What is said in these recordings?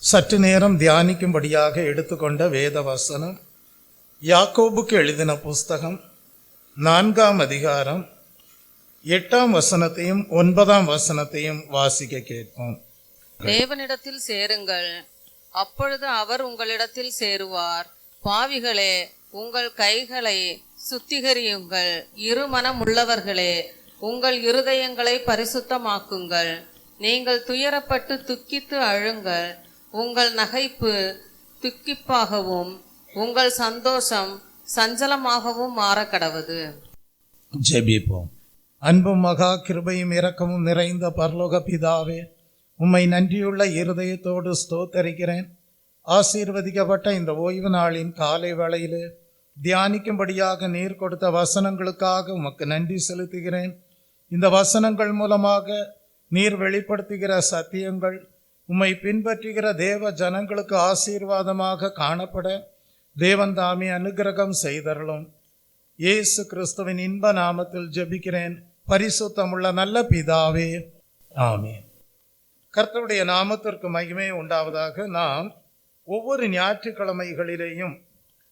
சற்று நேரம் தியானிக்கும்படியாக எடுத்துக்கொண்ட வேத வசனம் யாக்கோபுக்கு எழுதின புஸ்தகம் 4ஆம் அதிகாரம் 8ஆம் வசனத்தையும் 9ஆம் வசனத்தையும் வாசிக்க கேட்போம். தேவனிடத்தில் சேருங்கள், அப்பொழுது அவர் உங்களிடத்தில் சேருவார். பாவிகளே, உங்கள் கைகளை சுத்திகரியுங்கள். இருமனம் உள்ளவர்களே, உங்கள் இருதயங்களை பரிசுத்தமாக்குங்கள். நீங்கள் துயரப்பட்டு துக்கித்து அழுங்கள். உங்கள் நகைப்பு துக்கிப்பாகவும் உங்கள் சந்தோஷம் சஞ்சலமாகவும் மாறக்கடவது. ஜெபிப்போம். அன்பும் மகா கிருபையும் இரக்கமும் நிறைந்த பரலோக பிதாவே, உம்மை நன்றியுள்ள இருதயத்தோடு ஸ்தோத்தரிக்கிறேன். ஆசீர்வதிக்கப்பட்ட இந்த ஓய்வு நாளின் காலை வேளையிலே தியானிக்கும்படியாக நீர் கொடுத்த வசனங்களுக்காக உமக்கு நன்றி செலுத்துகிறேன். இந்த வசனங்கள் மூலமாக நீர் வெளிப்படுத்துகிற சத்தியங்கள் உம்மை பின்பற்றுகிற தேவ ஜனங்களுக்கு ஆசீர்வாதமாக காணப்பட தேவன் தாமே அனுக்கிரகம் செய்தருளும். இயேசு கிறிஸ்துவின் இன்ப நாமத்தில் ஜெபிக்கிறேன் பரிசுத்தமுள்ள நல்ல பிதாவே, ஆமென். கர்த்தருடைய நாமத்திற்கு மகிமை உண்டாவதாக. நாம் ஒவ்வொரு ஞாயிற்றுக்கிழமைகளிலேயும்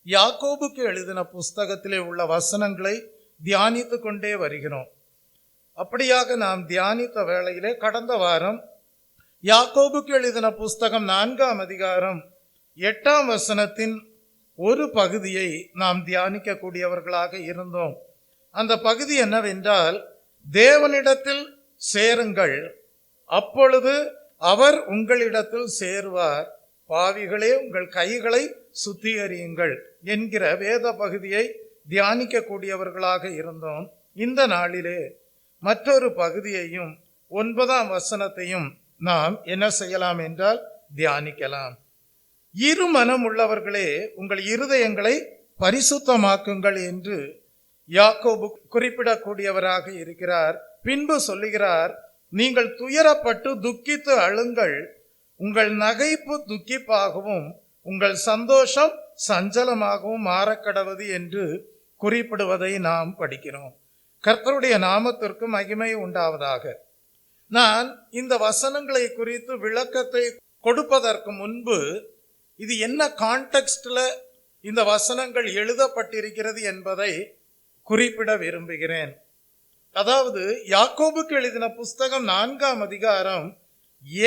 யாக்கோபுக்கு எழுதின புஸ்தகத்திலே உள்ள வசனங்களை தியானித்து கொண்டே வருகிறோம். அப்படியாக நாம் தியானித்த வேளையிலே கடந்த வாரம் யாக்கோபுக்கு எழுதின புஸ்தகம் 4ஆம் அதிகாரம் 8ஆம் வசனத்தின் ஒரு பகுதியை நாம் தியானிக்கக்கூடியவர்களாக இருந்தோம். அந்த பகுதி என்னவென்றால், தேவனிடத்தில் சேருங்கள், அப்பொழுது அவர் உங்களிடத்தில் சேருவார். பாவிகளே, உங்கள் கைகளை சுத்திகரியுங்கள் என்கிற வேத பகுதியை தியானிக்கக்கூடியவர்களாக இருந்தோம். இந்த நாளிலே மற்றொரு பகுதியையும் 9ஆம் வசனத்தையும் நாம் என்ன செய்யலாம் என்றால் தியானிக்கலாம். இருமனம் உள்ளவர்களே, உங்கள் இருதயங்களை பரிசுத்தமாக்குங்கள் என்று யாக்கோபு குறிப்பிடக்கூடியவராக இருக்கிறார். பின்பு சொல்லுகிறார், நீங்கள் துயரப்பட்டு துக்கித்து அழுங்கள். உங்கள் நகைப்பு துக்கிப்பாகவும் உங்கள் சந்தோஷம் சஞ்சலமாகவும் மாறக்கடவது என்று குறிப்பிடுவதை நாம் படிக்கிறோம். கர்த்தருடைய நாமத்திற்கு மகிமை உண்டாவதாக. நான் இந்த வசனங்களை குறித்து விளக்கத்தை கொடுப்பதற்கு முன்பு இது என்ன கான்டெக்ஸ்ட்ல இந்த வசனங்கள் எழுதப்பட்டிருக்கிறது என்பதை குறிப்பிட விரும்புகிறேன். அதாவது யாக்கோபுக்கு எழுதின புஸ்தகம் 4ஆம் அதிகாரம்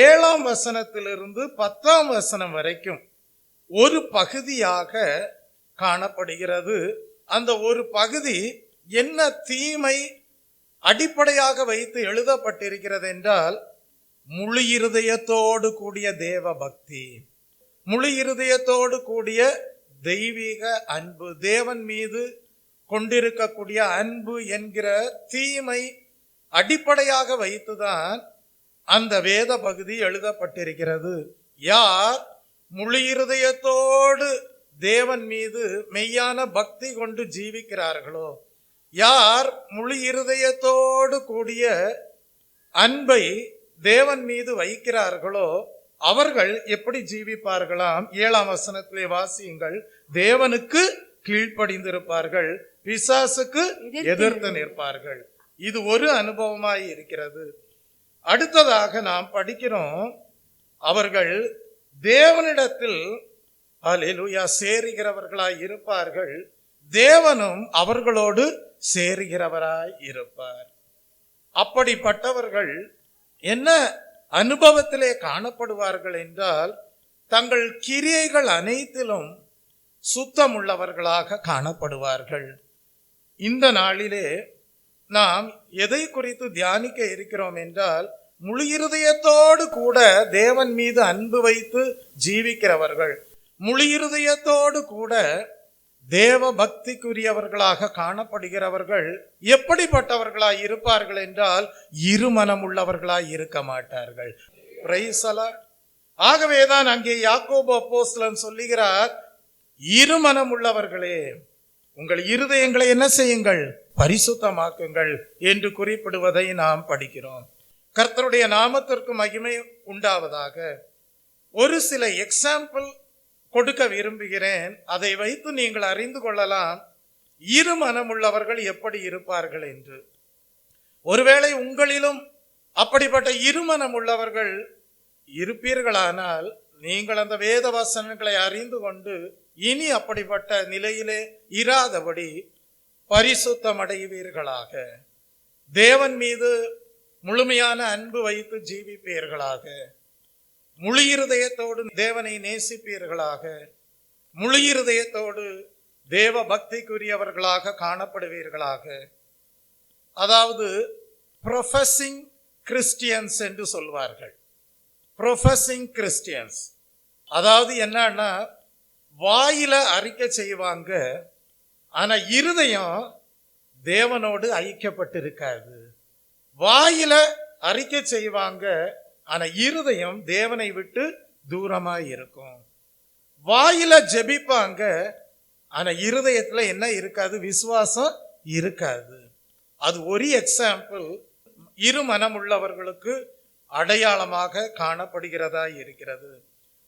7ஆம் வசனத்திலிருந்து 10ஆம் வசனம் வரைக்கும் ஒரு பகுதியாக காணப்படுகிறது. அந்த ஒரு பகுதி என்ன தீமை அடிப்படையாக வைத்து எழுதப்பட்டிருக்கிறது என்றால், முழு இருதயத்தோடு கூடிய தேவ பக்தி, முழு இருதயத்தோடு கூடிய தெய்வீக அன்பு, தேவன் மீது கொண்டிருக்கக்கூடிய அன்பு என்கிற தீமை அடிப்படையாக வைத்துதான் அந்த வேத பகுதி எழுதப்பட்டிருக்கிறது. யார் முழு இருதயத்தோடு தேவன் மீது மெய்யான பக்தி கொண்டு ஜீவிக்கிறார்களோ, யார் முழு இருதயத்தோடு கூடிய அன்பை தேவன் மீது வைக்கிறார்களோ அவர்கள் எப்படி ஜீவிப்பார்களாம்? 7ஆம் வசனத்திலே வாசியுங்கள். தேவனுக்கு கீழ்ப்படிந்திருப்பார்கள், பிசாசுக்கு எதிர்த்து நிற்பார்கள். இது ஒரு அனுபவமாய் இருக்கிறது. அடுத்ததாக நாம் படிக்கிறோம், அவர்கள் தேவனிடத்தில் அல்லேலூயா சேருகிறவர்களாய் இருப்பார்கள், தேவனும் அவர்களோடு சேருகிறவராய் இருப்பார். அப்படிப்பட்டவர்கள் என்ன அனுபவத்திலே காணப்படுவார்கள் என்றால், தங்கள் கிரியைகள் அனைத்திலும் சுத்தமுள்ளவர்களாக காணப்படுவார்கள். இந்த நாளிலே நாம் எதை குறித்து தியானிக்க இருக்கிறோம் என்றால், முழு இருதயத்தோடு கூட தேவன் மீது அன்பு வைத்து ஜீவிக்கிறவர்கள், முழு இருதயத்தோடு கூட தேவ பக்திக்குரியவர்களாக காணப்படுகிறவர்கள் எப்படிப்பட்டவர்களாய் இருப்பார்கள் என்றால், இருமனம் உள்ளவர்களாய் இருக்க மாட்டார்கள். Praise the Lord. ஆகவேதான் அங்கே யாக்கோபு அப்போஸ்தலன் சொல்லுகிறார், இருமனம் உள்ளவர்களே, உங்கள் இருதயங்களை என்ன செய்யுங்கள்? பரிசுத்தமாக்குங்கள் என்று குறிப்பிடுவதை நாம் படிக்கிறோம். கர்த்தருடைய நாமத்திற்கு மகிமை உண்டாவதாக. ஒரு சில எக்ஸாம்பிள் கொடுக்க விரும்புகிறேன். அதை வைத்து நீங்கள் அறிந்து கொள்ளலாம் இருமனம் உள்ளவர்கள் எப்படி இருப்பார்கள் என்று. ஒருவேளை உங்களிலும் அப்படிப்பட்ட இருமனம் உள்ளவர்கள் இருப்பீர்களானால் நீங்கள் அந்த வேத வசனங்களை அறிந்து கொண்டு இனி அப்படிப்பட்ட நிலையிலே இராதபடி பரிசுத்தம் அடைவீர்களாக, தேவன் மீது முழுமையான அன்பு வைத்து ஜீவிப்பீர்களாக, முழு இருதயத்தோடு தேவனை நேசிப்பீர்களாக, முழு இருதயத்தோடு தேவ பக்திக்குரியவர்களாக காணப்படுவீர்களாக. அதாவது ப்ரொஃபஸிங் கிறிஸ்டியன்ஸ் என்று சொல்வார்கள். ப்ரொஃபஸிங் கிறிஸ்டியன்ஸ் அதாவது என்னன்னா, வாயில அறிக்கை செய்வாங்க, ஆனா இருதயம் தேவனோடு ஐக்கியப்பட்டிருக்காது. வாயில அறிக்கை செய்வாங்க, ஆனா இருதயம் தேவனை விட்டு தூரமா இருக்கும். வாயில ஜெபிப்பாங்க, ஆனா இருதயத்துல என்ன இருக்காது? விசுவாசம் இருக்காது. அது ஒரு எக்ஸாம்பிள் இரு மனமுள்ளவர்களுக்கு அடையாளமாக காணப்படுகிறதா இருக்கிறது.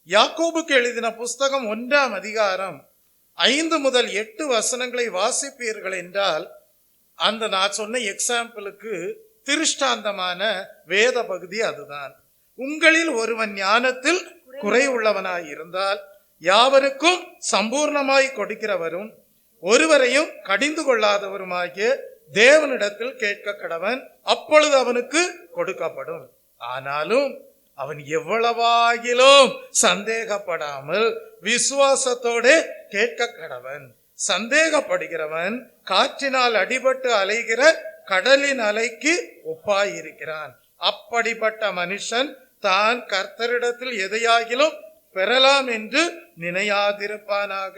யாக்கோபுக்கு எழுதின புஸ்தகம் 1ஆம் அதிகாரம் 5 முதல் 8 வசனங்களை வாசிப்பீர்கள் என்றால், அந்த நான் சொன்ன எக்ஸாம்பிளுக்கு திருஷ்டாந்தமான வேத பகுதி அதுதான். உங்களில் ஒருவன் ஞானத்தில் குறை உள்ளவனாய் இருந்தால் யாவருக்கும் சம்பூர்ணமாய் கொடுக்கிறவரும் ஒருவரையும் கடிந்து கொள்ளாதவருமாகிய தேவனிடத்தில் கேட்க கடவன், அப்பொழுது அவனுக்கு கொடுக்கப்படும். ஆனாலும் அவன் எவ்வளவாகிலும் சந்தேகப்படாமல் விசுவாசத்தோடு கேட்க கடவன். சந்தேகப்படுகிறவன் காற்றினால் அடிபட்டு அலைகிற கடலின் அலைக்கு ஒப்பாயிருக்கிறான். அப்படிப்பட்ட மனுஷன் தான் கர்த்தரிடத்தில் எதையாகிலும் பெறலாம் என்று நினையாதிருப்பானாக.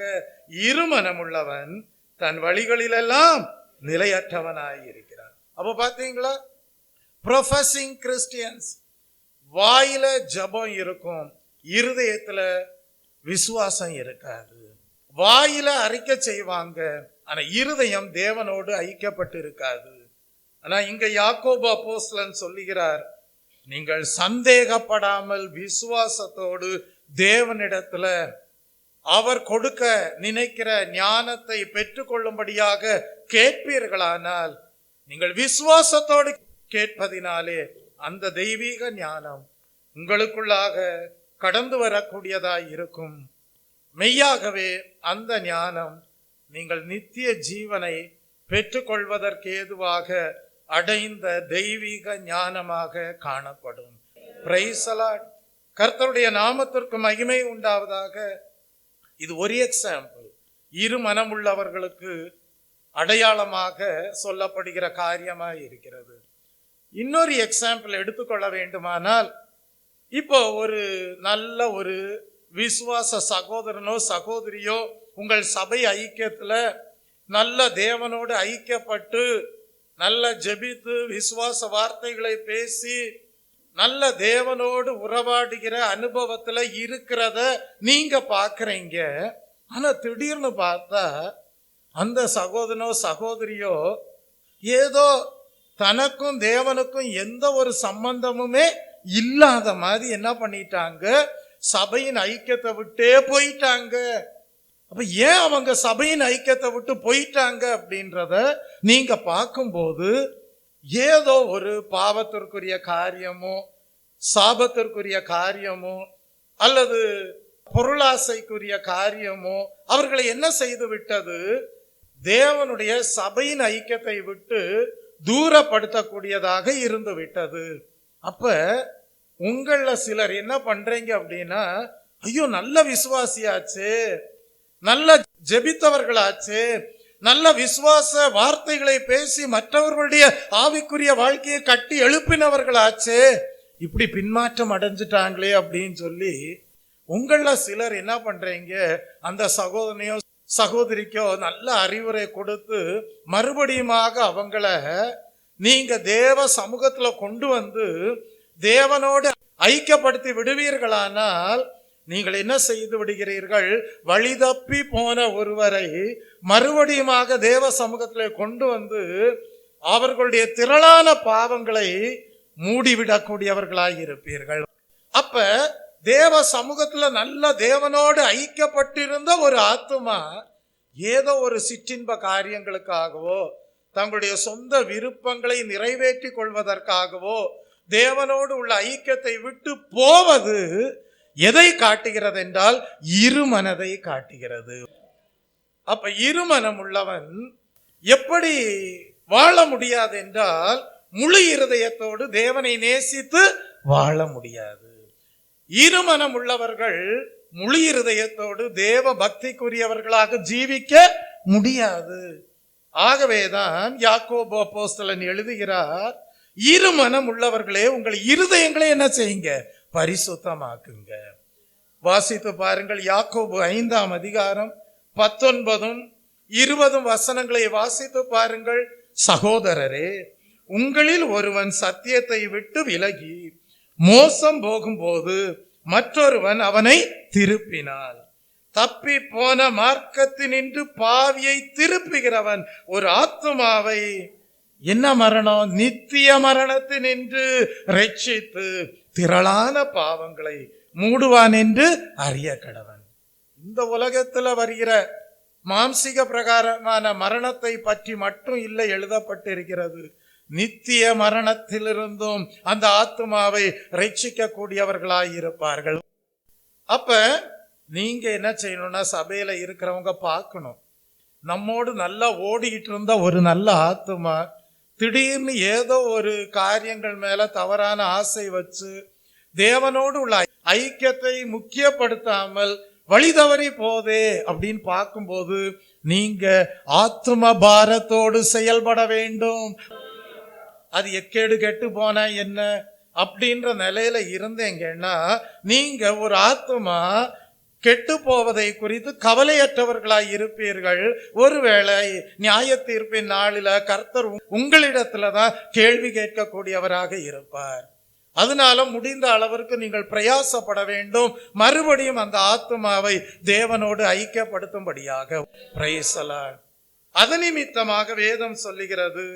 இருமனமுள்ளவன் தன் வழிகளிலெல்லாம் நிலையற்றவனாயிருக்கிறான். அப்ப பாத்தீங்களா, ப்ரொஃபஸிங் கிறிஸ்டியன்ஸ் வாயில ஜபம் இருக்கும், இருதயத்துல விசுவாசம் இருக்காது. வாயில அறிக்கை செய்வாங்க, ஆனா இருதயம் தேவனோடு ஐக்கியப்பட்டு இருக்காது. ஆனா இங்க யாக்கோபு அப்போஸ்தலன் சொல்லுகிறார், நீங்கள் சந்தேகப்படாமல் விசுவாசத்தோடு தேவனிடத்துல அவர் கொடுக்க நினைக்கிற ஞானத்தை பெற்றுக்கொள்ளும்படியாக கேட்பீர்களானால், நீங்கள் விசுவாசத்தோடு கேட்பதினாலே அந்த தெய்வீக ஞானம் உங்களுக்குள்ளாக கடந்து வரக்கூடியதாய் இருக்கும். மெய்யாகவே அந்த ஞானம் நீங்கள் நித்திய ஜீவனை பெற்றுக்கொள்வதற்கு ஏதுவாக அடைந்த தெய்வீக ஞானமாக காணப்படும். Praise the Lord. கர்த்தருடைய நாமத்திற்கு மகிமை உண்டாவதாக. இது ஒரு எக்ஸாம்பிள், இரு மனமுள்ளவர்களுக்கு அடையாளமாக சொல்லப்படுகிற காரியமாய் இருக்கிறது. இன்னொரு எக்ஸாம்பிள் எடுத்துக்கொள்ள வேண்டுமானால், இப்போ ஒரு நல்ல ஒரு விசுவாச சகோதரனோ சகோதரியோ உங்கள் சபை ஐக்கியத்துல நல்ல தேவனோடு ஐக்கியப்பட்டு நல்ல ஜெபித்து விசுவாச வார்த்தைகளை பேசி நல்ல தேவனோடு உறவாடுகிற அனுபவத்துல இருக்கிறத நீங்க பாக்குறீங்க. ஆனா திடீர்னு பார்த்தா அந்த சகோதரனோ சகோதரியோ ஏதோ தனக்கும் தேவனுக்கும் எந்த ஒரு சம்பந்தமுமே இல்லாத மாதிரி என்ன பண்ணிட்டாங்க, சபையின் ஐக்கியத்தை விட்டே போயிட்டாங்க. அப்ப ஏன் அவங்க சபையின் ஐக்கியத்தை விட்டு போயிட்டாங்க அப்படின்றத நீங்க பார்க்கும்போது, ஏதோ ஒரு பாவத்திற்குரிய காரியமோ சாபத்திற்குரிய காரியமோ அல்லது பொருளாசைக்குரிய காரியமோ அவர்களை என்ன செய்து விட்டது, தேவனுடைய சபையின் ஐக்கியத்தை விட்டு தூரப்படுத்தக்கூடியதாக இருந்து விட்டது. அப்ப உங்கள சிலர் என்ன பண்றீங்க அப்படின்னா, ஐயோ நல்ல விசுவாசியாச்சு, நல்ல ஜெபித்தவர்களாச்சு, நல்ல விசுவாச வார்த்தைகளை பேசி மற்றவர்களுடைய ஆவிக்குரிய வாழ்க்கையை கட்டி எழுப்பினவர்களாச்சு, இப்படி பின்மாற்றம் அடைஞ்சிட்டாங்களே அப்படின்னு சொல்லி உங்கள சிலர் என்ன பண்றீங்க, அந்த சகோதரனையோ சகோதரிக்கோ நல்ல அறிவுரை கொடுத்து மறுபடியுமாக அவங்கள நீங்க தேவ சமூகத்துல கொண்டு வந்து தேவனோடு ஐக்கியப்படுத்தி விடுவீர்களானால் நீங்கள் என்ன செய்து விடுகிறீர்கள், வழி தப்பி போன ஒருவரை மறுபடியுமாக தேவ சமூகத்திலே கொண்டு வந்து அவர்களுடைய திரளான பாவங்களை மூடிவிடக்கூடியவர்களாய் இருப்பீர்கள். அப்ப தேவ சமூகத்துல நல்ல தேவனோடு ஐக்கியப்பட்டிருந்த ஒரு ஆத்துமா ஏதோ ஒரு சிற்றின்ப காரியங்களுக்காகவோ தங்களுடைய சொந்த விருப்பங்களை நிறைவேற்றி கொள்வதற்காகவோ தேவனோடு உள்ள ஐக்கியத்தை விட்டு போவது எதை காட்டுகிறது என்றால் இருமனதை காட்டுகிறது. அப்ப இருமனம் உள்ளவன் எப்படி வாழ முடியாது என்றால் முழு இருதயத்தோடு தேவனை நேசித்து வாழ முடியாது. இருமனம் உள்ளவர்கள் முழு இருதயத்தோடு தேவ பக்திக்குரியவர்களாக ஜீவிக்க முடியாது. ஆகவேதான் யாக்கோபு அப்போஸ்தலன் எழுதுகிறார், இருமனம் உள்ளவர்களே உங்கள் இருதயங்களை என்ன செய்யுங்க, பரிசுத்தமாக்குங்க. வாசித்து பாருங்கள், யாக்கோபு 5ஆம் அதிகாரம் 19 20 வசனங்களை வாசித்து பாருங்கள். சகோதரரே, உங்களில் ஒருவன் சத்தியத்தை விட்டு விலகி மோசம் போகும்போது மற்றொருவன் அவனை திருப்பினான். தப்பி போன மார்க்கத்தினின்று பாவியை திருப்புகிறவன் ஒரு ஆத்துமாவை என்ன மரணம், நித்திய மரணத்தினின்று ரட்சித்து திரளான பாவங்களை மூடுவான் என்று அறிய கடவன். இந்த உலகத்துல வருகிற மாம்சிக பிரகாரமான மரணத்தை பற்றி மட்டும் இல்லை எழுதப்பட்டிருக்கிறது, நித்திய மரணத்திலிருந்தும் அந்த ஆத்துமாவை ரட்சிக்க கூடியவர்களாய் இருப்பார்கள். அப்ப நீங்க என்ன செய்யணும்னா, சபையில இருக்கிறவங்க பார்க்கணும், நம்மோடு நல்லா ஓடிக்கிட்டு இருந்த ஒரு நல்ல ஆத்துமா திடீர்னு ஏதோ ஒரு காரியங்கள் மேல தவறான ஆசை வச்சு தேவனோடு உள்ள ஐக்கியத்தை முக்கியப்படுத்தாமல் வழி தவறி போதே அப்படின்னு பார்க்கும்போது நீங்க ஆத்தும பாரத்தோடு செயல்பட வேண்டும். அது எக்கேடு கெட்டு போனா என்ன அப்படின்ற நிலையில இருந்தீங்கன்னா நீங்க ஒரு ஆத்துமா கெட்டு போவதை குறித்து கவலையற்றவர்களாய் இருப்பீர்கள். ஒருவேளை நியாய தீர்ப்பின் நாளில கர்த்தர் உங்களிடத்துலதான் கேள்வி கேட்கக்கூடியவராக இருப்பார். அதனால முடிந்த அளவிற்கு நீங்கள் பிரயாசப்பட வேண்டும், மறுபடியும் அந்த ஆத்துமாவை தேவனோடு ஐக்கியப்படுத்தும்படியாக. Praise the Lord. அது நிமித்தமாக வேதம் சொல்லுகிறது,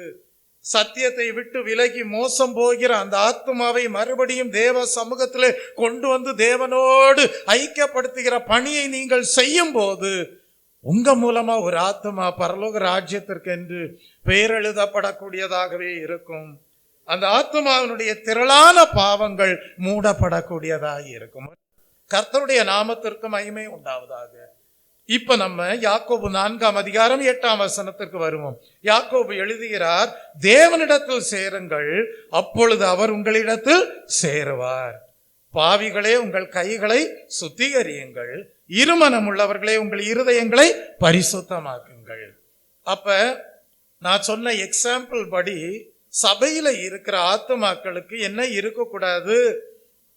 சத்தியத்தை விட்டு விலகி மோசம் போகிற அந்த ஆத்துமாவை மறுபடியும் தேவ சமூகத்திலே கொண்டு வந்து தேவனோடு ஐக்கியப்படுத்துகிற பணியை நீங்கள் செய்யும் போது உங்க மூலமா ஒரு ஆத்துமா பரலோக ராஜ்யத்திற்கு என்று பெயர் எழுதப்படக்கூடியதாகவே இருக்கும். அந்த ஆத்துமாவினுடைய திரளான பாவங்கள் மூடப்படக்கூடியதாக இருக்கும். கர்த்தருடைய நாமத்திற்கு மகிமை உண்டாவதாக. இப்ப நம்ம யாக்கோபு 4ஆம் அதிகாரம் 8ஆம் வசனத்திற்கு வருவோம். யாக்கோபு எழுதுகிறார், தேவனிடத்தில் சேருங்கள், அப்பொழுது அவர் உங்களிடத்தில் சேருவார். பாவிகளே, உங்கள் கைகளை சுத்திகரியுங்கள், இருமனம் உள்ளவர்களே உங்கள் இருதயங்களை பரிசுத்தமாக்குங்கள். அப்ப நான் சொன்ன எக்ஸாம்பிள் படி சபையில இருக்கிற ஆத்துமாக்களுக்கு என்ன இருக்கக்கூடாது,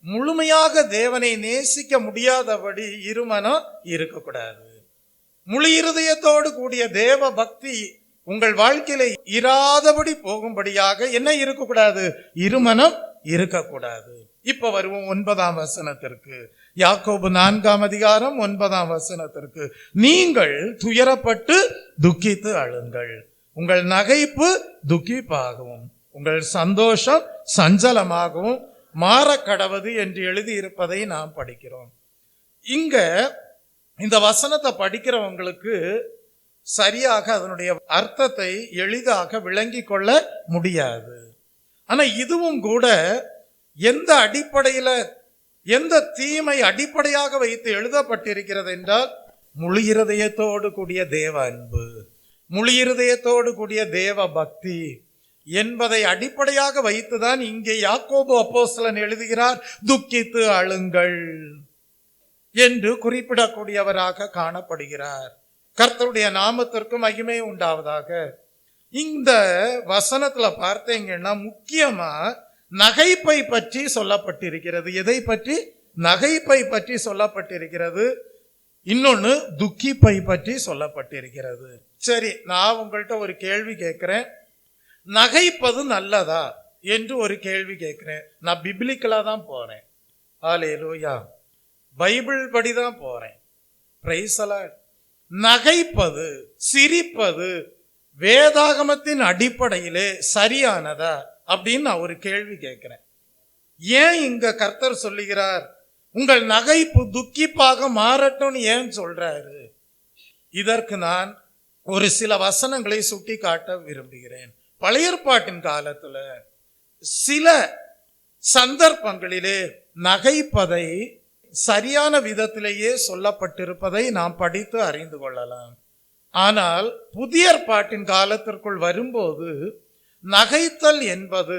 முழுமையாக தேவனை நேசிக்க முடியாதபடி இருமனம் இருக்கக்கூடாது. முழு இருதயத்தோடு கூடிய தேவ பக்தி உங்கள் வாழ்க்கையில இராதபடி போகும்படியாக என்ன இருக்கக்கூடாது, இருமனம் இருக்கக்கூடாது. இப்ப வருவோம் 9ஆம் வசனத்திற்கு. யாக்கோபு 4ஆம் அதிகாரம் 9ஆம் வசனத்திற்கு. நீங்கள் துயரப்பட்டு துக்கித்து அழுங்கள், உங்கள் நகைப்பு துக்கிப்பாகவும் உங்கள் சந்தோஷம் சஞ்சலமாகவும் மாறக்கடவது என்று எழுதியிருப்பதை நாம் படிக்கிறோம். இங்க இந்த வசனத்தை படிக்கிறவங்களுக்கு சரியாக அதனுடைய அர்த்தத்தை எளிதாக விளங்கி கொள்ள முடியாது. ஆனா இதுவும் கூட எந்த அடிப்படையில, எந்த தீமை அடிப்படையாக வைத்து எழுதப்பட்டிருக்கிறது என்றால், முழு இருதயத்தோடு கூடிய தேவ அன்பு, முழு இருதயத்தோடு கூடிய தேவ பக்தி என்பதை அடிப்படையாக வைத்துதான் இங்கே யாக்கோபு அப்போஸ்தலன் எழுதுகிறார், துக்கித்து அழுங்கள் என்று குறிப்பிடக்கூடியவராக காணப்படுகிறார். கர்த்தருடைய நாமத்திற்கு மகிமை உண்டாவதாக. இந்த வசனத்துல பார்த்தீங்கன்னா முக்கியமா நகைப்பை பற்றி சொல்லப்பட்டிருக்கிறது. எதை பற்றி? நகைப்பை பற்றி சொல்லப்பட்டிருக்கிறது. இன்னொன்னு துக்கிப்பை பற்றி சொல்லப்பட்டிருக்கிறது. சரி, நான் உங்கள்கிட்ட ஒரு கேள்வி கேட்கிறேன், நகைப்பது நல்லதா என்று ஒரு கேள்வி கேட்கிறேன். நான் பிப்ளிக்கலா தான் போறேன், ஹல்லேலூயா, பைபிள் படிதான் போறேன். Praise the Lord. நகைப்பது, சிரிப்பது வேதாகமத்தின் அடிப்படையிலே சரியானதா அப்படின்னு நான் ஒரு கேள்வி கேட்கிறேன். ஏன் இங்க கர்த்தர் சொல்லுகிறார் உங்கள் நகைப்பு துக்கிப்பாக மாறட்டும்னு ஏன் சொல்றாரு? இதற்கு நான் ஒரு சில வசனங்களை சுட்டி காட்ட விரும்புகிறேன். பழைய ஏற்பாட்டின் காலத்துல சில சந்தர்ப்பங்களிலே நகைப்பதை சரியான விதத்திலேயே சொல்லப்பட்டிருப்பதை நாம் படித்து அறிந்து கொள்ளலாம். ஆனால் புதிய ஏற்பாட்டின் காலத்திற்குள் வரும்போது நகைத்தல் என்பது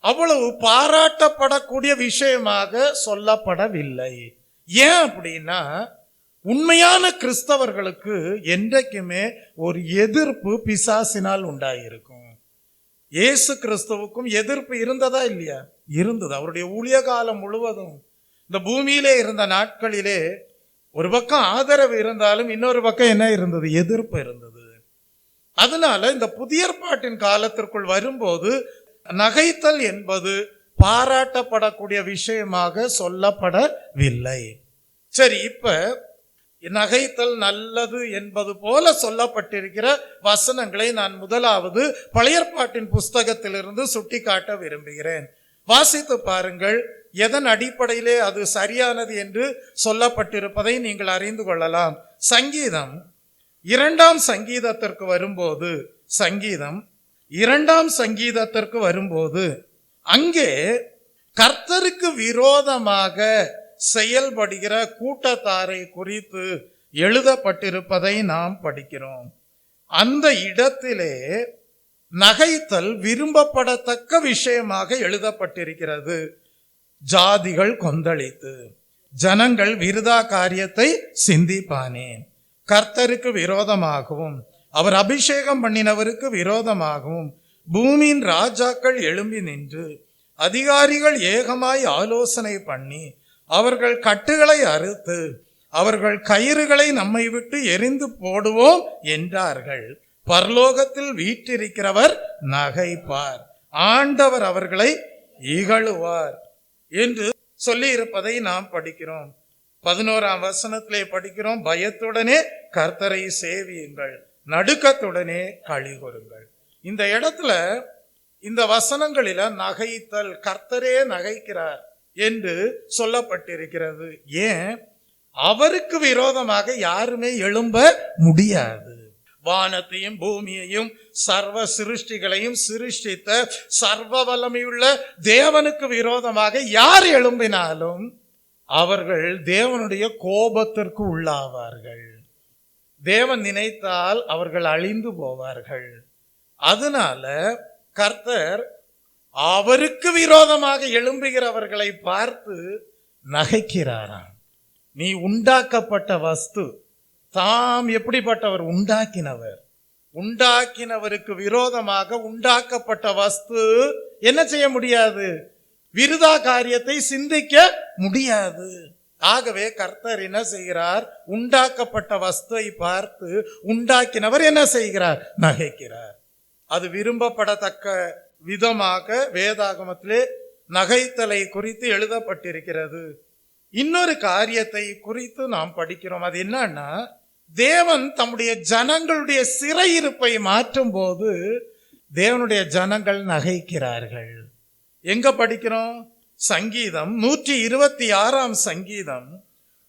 அவ்வளவு பாராட்டப்படக்கூடிய விஷயமாக சொல்லப்படவில்லை. ஏன் அப்படின்னா, உண்மையான கிறிஸ்தவர்களுக்கு என்றைக்குமே ஒரு எதிர்ப்பு பிசாசினால் உண்டாயிருக்கும். இயேசு கிறிஸ்துவுக்கும் எதிர்ப்பு இருந்ததா இல்லையா? இருந்தது. அவருடைய ஊழிய காலம் முழுவதும் இந்த பூமியிலே இருந்த நாட்களிலே ஒரு பக்கம் ஆதரவு இருந்தாலும் இன்னொரு பக்கம் என்ன இருந்தது? எதிர்ப்பு இருந்தது. அதனால இந்த புதிய ஏற்பாட்டின் காலத்திற்குள் வரும்போது நகைத்தல் என்பது பாராட்டப்படக்கூடிய விஷயமாக சொல்லப்படவில்லை. சரி, இப்ப நகைத்தல் நல்லது என்பது போல சொல்லப்பட்டிருக்கிற வசனங்களை நான் முதலாவது பழைய ஏற்பாட்டின் புஸ்தகத்திலிருந்து சுட்டிக்காட்ட விரும்புகிறேன். வாசித்து பாருங்கள். எதன் அடிப்படையிலே அது சரியானது என்று சொல்லப்பட்டிருப்பதை நீங்கள் அறிந்து கொள்ளலாம். சங்கீதம் 2ஆம் சங்கீதத்திற்கு வரும்போது, சங்கீதம் 2ஆம் சங்கீதத்திற்கு வரும்போது அங்கே கர்த்தருக்கு விரோதமாக செயல்படுகிற கூட்டத்தாரை குறித்து எழுதப்பட்டிருப்பதை நாம் படிக்கிறோம். அந்த இடத்திலே நகைத்தல் விரும்பப்படத்தக்க விஷயமாக எழுதப்பட்டிருக்கிறது. ஜாதிகள் கொந்தளித்து, ஜனங்கள் விருதா காரியத்தை சிந்திப்பானேன், கர்த்தருக்கு விரோதமாகவும் அவர் அபிஷேகம் பண்ணினவருக்கு விரோதமாகவும் பூமியின் ராஜாக்கள் எழும்பி நின்று அதிகாரிகள் ஏகமாய் ஆலோசனை பண்ணி அவர்கள் கட்டுகளை அறுத்து அவர்கள் கயிறுகளை நம்மை விட்டு எரிந்து போடுவோம் என்றார்கள். பரலோகத்தில் வீற்றிருக்கிறவர் நகைப்பார், ஆண்டவர் அவர்களை இகழுவார் என்று சொல்லி இருப்பதை நாம் படிக்கிறோம். 11ஆம் வசனத்திலே படிக்கிறோம், பயத்துடனே கர்த்தரை சேவியுங்கள், நடுக்கத்துடனே களி கூறுங்கள். இந்த இடத்துல இந்த வசனங்களில நகைத்தல், கர்த்தரே நகைக்கிறார் என்று சொல்லப்பட்டிருக்கிறது. ஏன்? அவருக்கு விரோதமாக யாருமே எழும்ப முடியாது. வானத்தையும் பூமியையும் சர்வ சிருஷ்டிகளையும் சிருஷ்டித்த சர்வ வல்லமையுள்ள தேவனுக்கு விரோதமாக யார் எழும்பினாலும் அவர்கள் தேவனுடைய கோபத்திற்கு உள்ளாவார்கள். தேவன் நினைத்தால் அவர்கள் அழிந்து போவார்கள். அதனால கர்த்தர் அவருக்கு விரோதமாக எழும்புகிறவர்களை பார்த்து நகைக்கிறாராம். நீ உண்டாக்கப்பட்ட வஸ்து, தாம் எப்படிப்பட்டவர்? உண்டாக்கினவர். உண்டாக்கினவருக்கு விரோதமாக உண்டாக்கப்பட்ட வஸ்து என்ன செய்ய முடியாது? விருதா காரியத்தை சிந்திக்க முடியாது. ஆகவே கர்த்தர் என்ன செய்கிறார்? உண்டாக்கப்பட்ட வஸ்துவை பார்த்து உண்டாக்கினவர் என்ன செய்கிறார்? நகைக்கிறார். அது விரும்பப்படத்தக்க விதமாக வேதாகமத்திலே நகைத்தலை குறித்து எழுதப்பட்டிருக்கிறது. இன்னொரு காரியத்தை குறித்து நாம் படிக்கிறோம். அது என்னன்னா, தேவன் தம்முடைய ஜனங்களுடைய சிறையிருப்பை மாற்றும் போது தேவனுடைய ஜனங்கள் நகைக்கிறார்கள். எங்க படிக்கிறோம்? சங்கீதம் 126ஆம் சங்கீதம்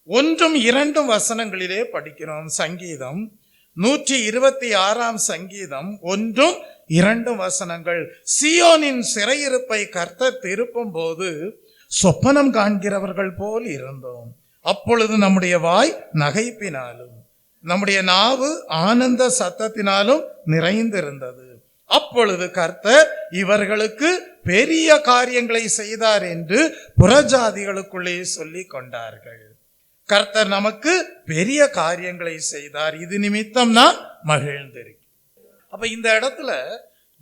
1, 2 வசனங்களிலே படிக்கிறோம். சங்கீதம் 126ஆம் சங்கீதம் 1, 2 வசனங்கள். சீயோனின் சிறையிருப்பை கர்த்தர் திருப்பும் போது சொப்பனம் காண்கிறவர்கள் போல் இருந்தோம். அப்பொழுது நம்முடைய வாய் நகைப்பினாலும் நம்முடைய நாவு ஆனந்த சத்தத்தினாலும் நிறைந்திருந்தது. அப்பொழுது கர்த்தர் இவர்களுக்கு பெரிய காரியங்களை செய்தார் என்று புறஜாதிகளுக்குள்ளே சொல்லி கொண்டார்கள். கர்த்தர் நமக்கு பெரிய காரியங்களை செய்தார், இது நிமித்தம் நான் மகிழ்ந்திருக்கிறேன். அப்ப இந்த இடத்துல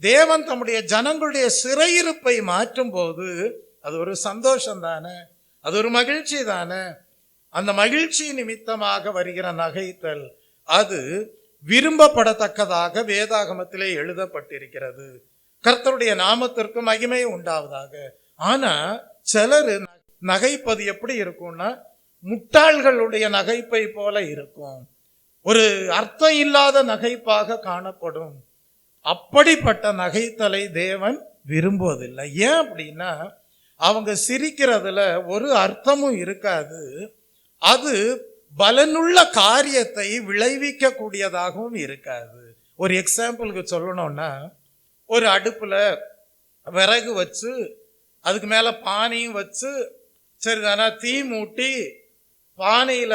தேவன் தம்முடைய ஜனங்களுடைய சிறையிருப்பை மாற்றும் போது அது ஒரு சந்தோஷம் தானே, அது ஒரு மகிழ்ச்சி தானே. அந்த மகிழ்ச்சி நிமித்தமாக வருகிற நகைத்தல் அது விரும்பப்படத்தக்கதாக வேதாகமத்திலே எழுதப்பட்டிருக்கிறது. கர்த்தருடைய நாமத்திற்கு மகிமை உண்டாவதாக. ஆனா சிலர் நகைப்பது எப்படி இருக்கும்னா, முட்டாள்களுடைய நகைப்பை போல இருக்கும். ஒரு அர்த்தம் இல்லாத நகைப்பாக காணப்படும். அப்படிப்பட்ட நகைத்தலை தேவன் விரும்புவதில்லை. ஏன் அப்படின்னா, அவங்க சிரிக்கிறதுல ஒரு அர்த்தமும் இருக்காது. அது பலனுள்ள காரியத்தை விளைவிக்க கூடியதாகவும் இருக்காது. ஒரு எக்ஸாம்பிளுக்கு சொல்லணும்னா, ஒரு அடுப்புல விறகு வச்சு அதுக்கு மேல பானையும் வச்சு சரிதானா? தீ மூட்டி பானையில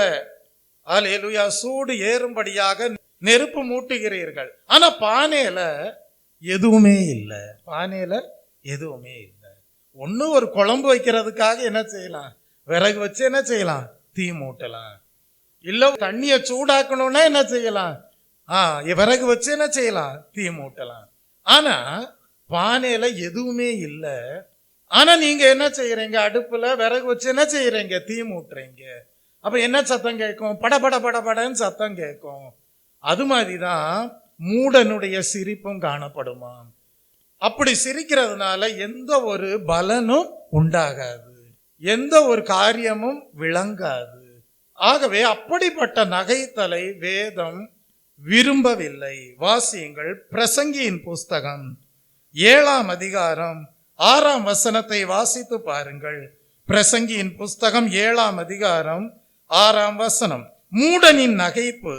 அல்லேலூயா சூடு ஏறும்படியாக நெருப்பு மூட்டுகிறீர்கள். ஆனா பானையில எதுவுமே இல்லை. பானையில எதுவுமே இல்லை. ஒண்ணு ஒரு குழம்பு வைக்கிறதுக்காக என்ன செய்யலாம்? விறகு வச்சு என்ன செய்யலாம்? தீ மூட்டலாம். இல்ல தண்ணிய சூடாக்கணும்னா என்ன செய்யலாம்? விறகு வச்சு என்ன செய்யலாம்? தீ மூட்டலாம். ஆனா பானையில எதுவுமே இல்லை. ஆனா நீங்க என்ன செய்யறீங்க? அடுப்புல விறகு வச்சு என்ன செய்யறீங்க? தீ மூட்டுறீங்க. அப்ப என்ன சத்தம் கேட்கும்? படபட படபடன்னு சத்தம் கேட்கும். அது மாதிரிதான் மூடனுடைய சிரிப்பும் காணப்படுமா. அப்படி சிரிக்கிறதுனால எந்த ஒரு பலனும் உண்டாகாது, எந்த ஒரு காரியமும் விளங்காது. ஆகவே அப்படிப்பட்ட நகைத்தலை வேதம் விரும்பவில்லை. வாசியுங்கள், பிரசங்கியின் புஸ்தகம் 7ஆம் அதிகாரம் 6ஆம் வசனத்தை வாசித்து பாருங்கள். பிரசங்கியின் புஸ்தகம் 7ஆம் அதிகாரம் 6ஆம் வசனம். மூடனின் நகைப்பு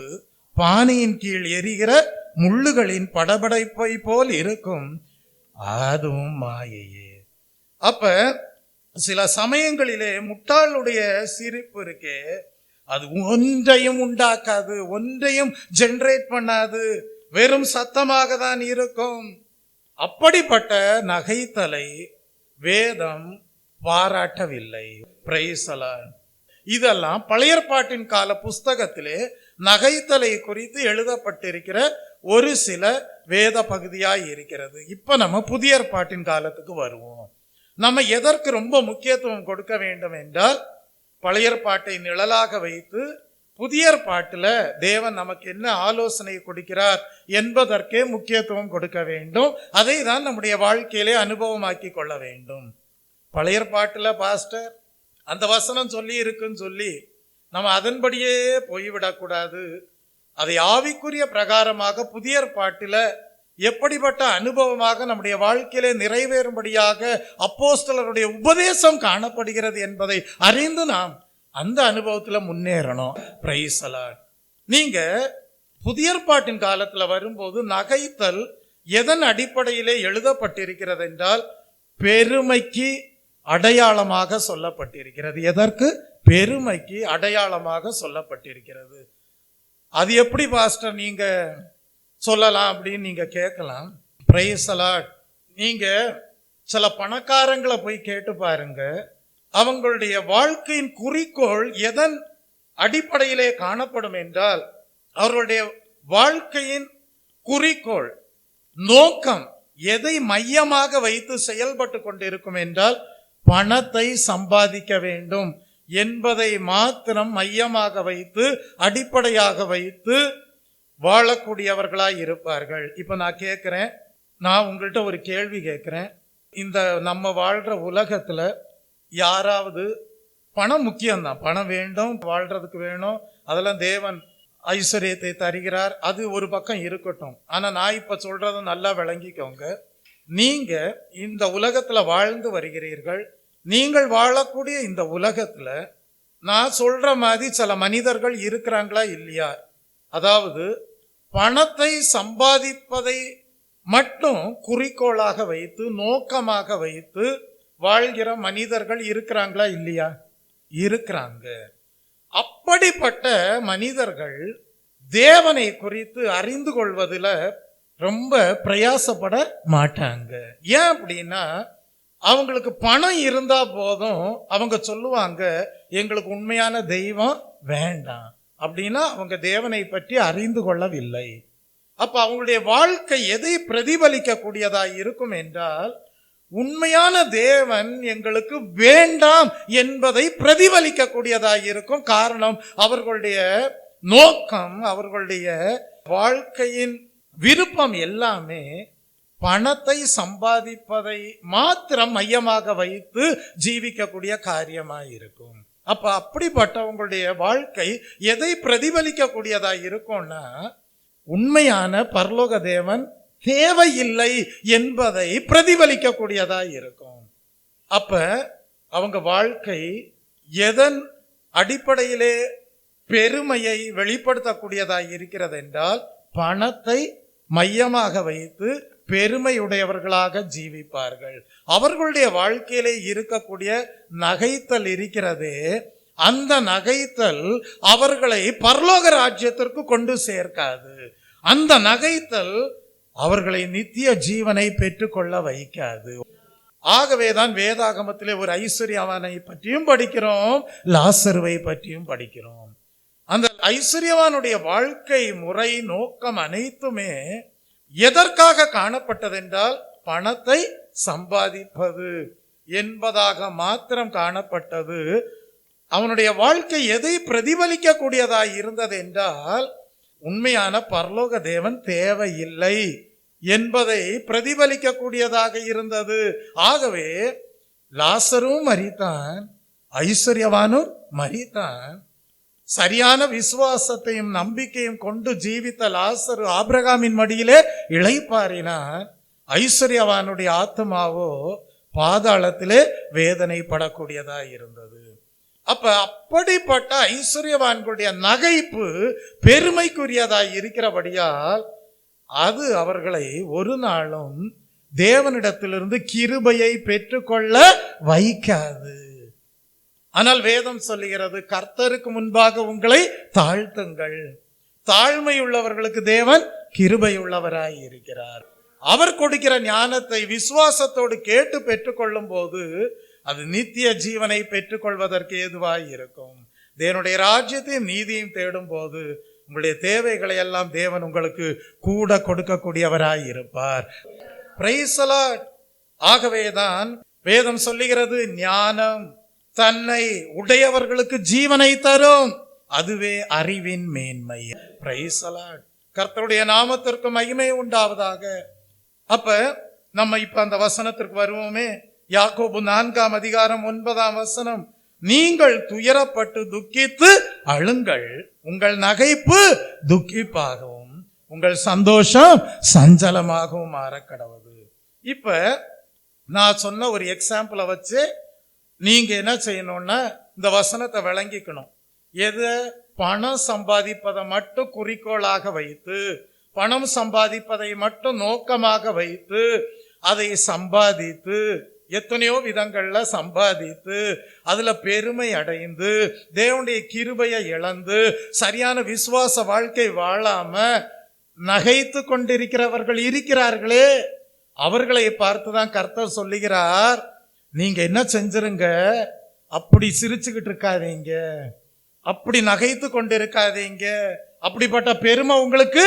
பானையின் கீழ் எரிகிற முள்ளுகளின் படபடைப்பை போல் இருக்கும், அதுவும் மாயையே. அப்ப சில சமயங்களிலே முட்டாளுடைய சிரிப்பு இருக்கே, அது ஒன்றையும் உண்டாக்காது, ஒன்றையும் ஜெனரேட் பண்ணாது, வெறும் சத்தமாக தான் இருக்கும். அப்படிப்பட்ட நகைத்தலை வேதம் பாராட்டவில்லை. Praise the Lord. இதெல்லாம் பழைய ஏற்பாட்டின் கால புஸ்தகத்திலே நகைத்தலை குறித்து எழுதப்பட்டிருக்கிற ஒரு சில வேத பகுதியாய் இருக்கிறது. இப்ப நம்ம புதிய ஏற்பாட்டின் காலத்துக்கு வருவோம். நம்ம எதற்கு ரொம்ப முக்கியத்துவம் கொடுக்க வேண்டும் என்றால், பழைய ஏற்பாட்டை நிழலாக வைத்து புதிய ஏற்பாட்டில் தேவன் நமக்கு என்ன ஆலோசனை கொடுக்கிறார் என்பதற்கே முக்கியத்துவம் கொடுக்க வேண்டும். அதை தான் நம்முடைய வாழ்க்கையிலே அனுபவமாக்கி கொள்ள வேண்டும். பழைய ஏற்பாட்டில் பாஸ்டர் அந்த வசனம் சொல்லி இருக்குன்னு சொல்லி நம்ம அதன்படியே போய்விடக்கூடாது. அதை ஆவிக்குரிய பிரகாரமாக புதிய ஏற்பாட்டில் எப்படிப்பட்ட அனுபவமாக நம்முடைய வாழ்க்கையிலே நிறைவேறும்படியாக அப்போஸ்தலருடைய உபதேசம் காணப்படுகிறது என்பதை அறிந்து நாம் அந்த அனுபவத்தில் முன்னேறணும். Praise the Lord. நீங்க புதிய ஏற்பாட்டின் காலத்துல வரும்போது நகைத்தல் எதன் அடிப்படையிலே எழுதப்பட்டிருக்கிறது என்றால், பெருமைக்கு அடையாளமாக சொல்லப்பட்டிருக்கிறது. எதற்கு? பெருமைக்கு அடையாளமாக சொல்லப்பட்டிருக்கிறது. அது எப்படி பாஸ்டர் நீங்க சொல்லலாம் அப்படின்னு நீங்க கேட்கலாம். Praise the Lord. நீங்க சில பணக்காரங்களை போய் கேட்டு பாருங்க, அவங்களுடைய வாழ்க்கையின் குறிக்கோள் எதன் அடிப்படையிலே காணப்படும் என்றால், அவர்களுடைய வாழ்க்கையின் குறிக்கோள் நோக்கம் எதை மையமாக வைத்து செயல்பட்டு கொண்டிருக்கும் என்றால், பணத்தை சம்பாதிக்க வேண்டும் என்பதை மாத்திரம் மையமாக வைத்து அடிப்படையாக வைத்து வாழக்கூடியவர்களாய் இருப்பார்கள். இப்ப நான் கேட்கிறேன், நான் உங்கள்கிட்ட ஒரு கேள்வி கேட்கிறேன். இந்த நம்ம வாழ்ற உலகத்துல யாராவது பணம் முக்கியம்தான், பணம் வேண்டும், வாழ்றதுக்கு வேணும், அதெல்லாம் தேவன் ஐஸ்வர்யத்தை தருகிறார், அது ஒரு பக்கம் இருக்கட்டும். ஆனா நான் இப்ப சொல்றத நல்லா விளங்கிக்கோங்க. நீங்க இந்த உலகத்துல வாழ்ந்து வருகிறீர்கள். நீங்கள் வாழக்கூடிய இந்த உலகத்துல நான் சொல்ற மாதிரி சில மனிதர்கள் இருக்கிறாங்களா இல்லையா? அதாவது பணத்தை சம்பாதிப்பதை மட்டும் குறிக்கோளாக வைத்து நோக்கமாக வைத்து வாழ்கிற மனிதர்கள் இருக்கிறாங்களா இல்லையா? இருக்கிறாங்க. அப்படிப்பட்ட மனிதர்கள் தேவனை குறித்து அறிந்து கொள்வதில் ரொம்ப பிரயாசப்பட மாட்டாங்க. ஏன் அப்படின்னா, அவங்களுக்கு பணம் இருந்தா போதும், அவங்க சொல்லுவாங்க எங்களுக்கு உண்மையான தெய்வம் வேண்டாம் அப்படின்னா அவங்க தேவனை பற்றி அறிந்து கொள்ளவில்லை. அப்ப அவங்களுடைய வாழ்க்கை எதை பிரதிபலிக்க கூடியதா இருக்கும் என்றால், உண்மையான தேவன் எங்களுக்கு வேண்டாம் என்பதை பிரதிபலிக்க கூடியதா இருக்கும். காரணம், அவர்களுடைய நோக்கம், அவர்களுடைய வாழ்க்கையின் விருப்பம் எல்லாமே பணத்தை சம்பாதிப்பதை மாத்திரம் மையமாக வைத்து ஜீவிக்கக்கூடிய காரியமாய் இருக்கும். அப்ப அப்படிப்பட்டவங்களுடைய வாழ்க்கை எதை பிரதிபலிக்க கூடியதா இருக்கும்னா, உண்மையான பரலோக தேவன் தேவையில்லை என்பதை பிரதிபலிக்க கூடியதா இருக்கும். அப்ப அவங்க வாழ்க்கை எதன் அடிப்படையிலே பெருமையை வெளிப்படுத்தக்கூடியதா இருக்கிறது என்றால், பணத்தை மையமாக வைத்து பெருமையுடையவர்களாக ஜீவிப்பார்கள். அவர்களுடைய வாழ்க்கையிலே இருக்கக்கூடிய நகைத்தல் இருக்கிறதே, அந்த நகைத்தல் அவர்களை பரலோக ராஜ்யத்திற்கு கொண்டு சேர்க்காது. அந்த நகைத்தல் அவர்களை நித்திய ஜீவனை பெற்றுக்கொள்ள வைக்காது. ஆகவேதான் வேதாகமத்திலே ஒரு ஐஸ்வர்யவானை பற்றியும் படிக்கிறோம், லாசருவை பற்றியும் படிக்கிறோம். அந்த ஐஸ்வர்யவானுடைய வாழ்க்கை முறை நோக்கம் அனைத்துமே எதற்காக காணப்பட்டதென்றால் பணத்தை சம்பாதிப்பது என்பதாக மாத்திரம் காணப்பட்டது. அவனுடைய வாழ்க்கை எதை பிரதிபலிக்க கூடியதாய் இருந்தது என்றால் உண்மையான பரலோக தேவன் தேவையில்லை என்பதை பிரதிபலிக்க கூடியதாக இருந்தது. ஆகவே லாசரும் மரித்தான், ஐஸ்வர்யவானும் மரித்தான். சரியான விசுவாசத்தையும் நம்பிக்கையும் கொண்டு ஜீவித்த லாசரு ஆபிரகாமின் மடியிலே இளைப்பாறினான். ஐஸ்வர்யவானுடைய ஆத்மாவோ பாதாளத்திலே வேதனைப்படக்கூடியதா இருந்தது. அப்படிப்பட்ட ஐஸ்வர்யவான்களுடைய நகைப்பு பெருமைக்குரியதாய் இருக்கிறபடியால் அது அவர்களை ஒரு நாளும் தேவனிடத்திலிருந்து கிருபையை பெற்றுக்கொள்ள வைக்காது. ஆனால் வேதம் சொல்லுகிறது, கர்த்தருக்கு முன்பாக உங்களை தாழ்த்துங்கள். தாழ்மையுள்ளவர்களுக்கு தேவன் கிருபையுள்ளவராய் இருக்கிறார். அவர் கொடுக்கிற ஞானத்தை விசுவாசத்தோடு கேட்டு பெற்றுக்கொள்ளும் போது அது நித்திய ஜீவனை பெற்றுக்கொள்வதற்கு ஏதுவாய் இருக்கும். தேவனுடைய ராஜ்யத்தையும் நீதியும் தேடும் போது உங்களுடைய தேவைகளை எல்லாம் தேவன் உங்களுக்கு கூட கொடுக்கக்கூடியவராய் இருப்பார். Praise the Lord. ஆகவேதான் வேதம் சொல்லுகிறது, ஞானம் தன்னை உடையவர்களுக்கு ஜீவனை தரும், அதுவே அறிவின் மேன்மை. Praise the Lord. கர்த்தருடைய நாமத்திற்கு மகிமை உண்டாவதாக. அப்ப நம்ம இப்ப அந்த வசனத்திற்கு வருவோமே. யாக்கோபு 4ஆம் அதிகாரம் 9ஆம் வசனம், நீங்கள் துயரப்பட்டு துக்கித்து அழுங்கள், உங்கள் நகைப்பு துக்கிப்பாகவும் உங்கள் சந்தோஷம் சஞ்சலமாகவும் மாறக்கடவது. இப்ப நான் சொன்ன ஒரு எக்ஸாம்பிளை வச்சு நீங்க என்ன செய்யணும்னா இந்த வசனத்தை விளங்கிக்கணும். எது? பணம் சம்பாதிப்பதை மட்டும் குறிக்கோளாக வைத்து, பணம் சம்பாதிப்பதை மட்டும் நோக்கமாக வைத்து, அதை சம்பாதித்து எத்தனையோ விதங்கள்ல சம்பாதித்து அதுல பெருமை அடைந்து தேவனுடைய கிருபையை இழந்து சரியான விசுவாச வாழ்க்கை வாழாம நகைத்து கொண்டிருக்கிறவர்கள் இருக்கிறார்களே, அவர்களை பார்த்துதான் கர்த்தர் சொல்லுகிறார், நீங்க என்ன செஞ்சிருங்க, அப்படி சிரிச்சுக்கிட்டு இருக்காதீங்க, அப்படி நகைத்து கொண்டிருக்காதீங்க, அப்படிப்பட்ட பெருமை உங்களுக்கு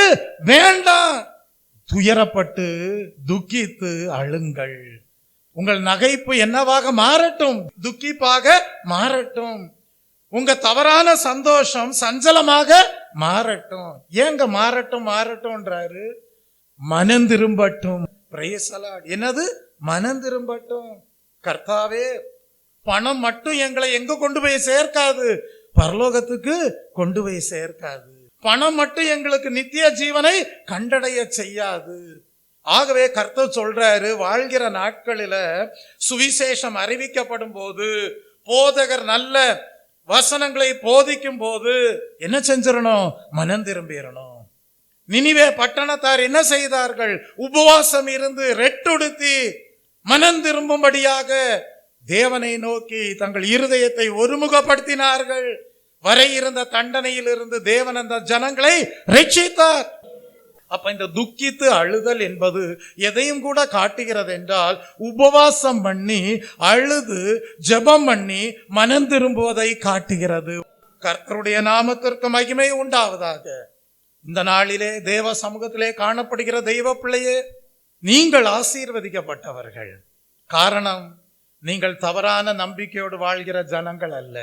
வேண்டாம். துயரப்பட்டு துக்கித்து அழுங்கள். உங்கள் நகைப்பு என்னவாக மாறட்டும், துக்கிப்பாக மாறட்டும். உங்க தவறான சந்தோஷம் சஞ்சலமாக மாறட்டும். ஏங்க மாறட்டும் மாறட்டும்ன்றாரு? மனம் திரும்பட்டும். Praise the Lord. என்னது? மனம் திரும்பட்டும். கர்த்தாவே, பணம் மட்டும் எங்களை எங்க கொண்டு போய் சேர்க்காது, பரலோகத்துக்கு கொண்டு போய் சேர்க்காது. பணம் மட்டும் எங்களுக்கு நித்திய ஜீவனை கண்டடைய செய்யாது. ஆகவே கர்த்தர் சொல்றாரு, வாழ்கிற நாட்களில சுவிசேஷம் அறிவிக்கப்படும் போது, போதகர் நல்ல வசனங்களை போதிக்கும் போது என்ன செஞ்சிடணும்? மனம் திரும்பிடணும். நினிவே பட்டணத்தார் என்ன செய்தார்கள்? உபவாசம் இருந்து ரெட்டுடுத்தி மனம் திரும்பும்படியாக தேவனை நோக்கி தங்கள் இருதயத்தை ஒருமுகப்படுத்தினார்கள். வரை இருந்த தண்டனையில் இருந்து தேவன் அந்த ஜனங்களை ரட்சித்தார். அப்ப இந்த துக்கித்து அழுதல் என்பது எதையும் கூட காட்டுகிறது என்றால், உபவாசம் பண்ணி அழுது ஜெபம் பண்ணி மனம் திரும்புவதை காட்டுகிறது. கர்த்தருடைய நாமத்திற்கு மகிமை உண்டாவதாக. இந்த நாளிலே தேவ சமூகத்திலே காணப்படுகிற தெய்வ பிள்ளையே, நீங்கள் ஆசீர்வதிக்கப்பட்டவர்கள். காரணம், நீங்கள் தவறான நம்பிக்கையோடு வாழ்கிற ஜனங்கள் அல்ல,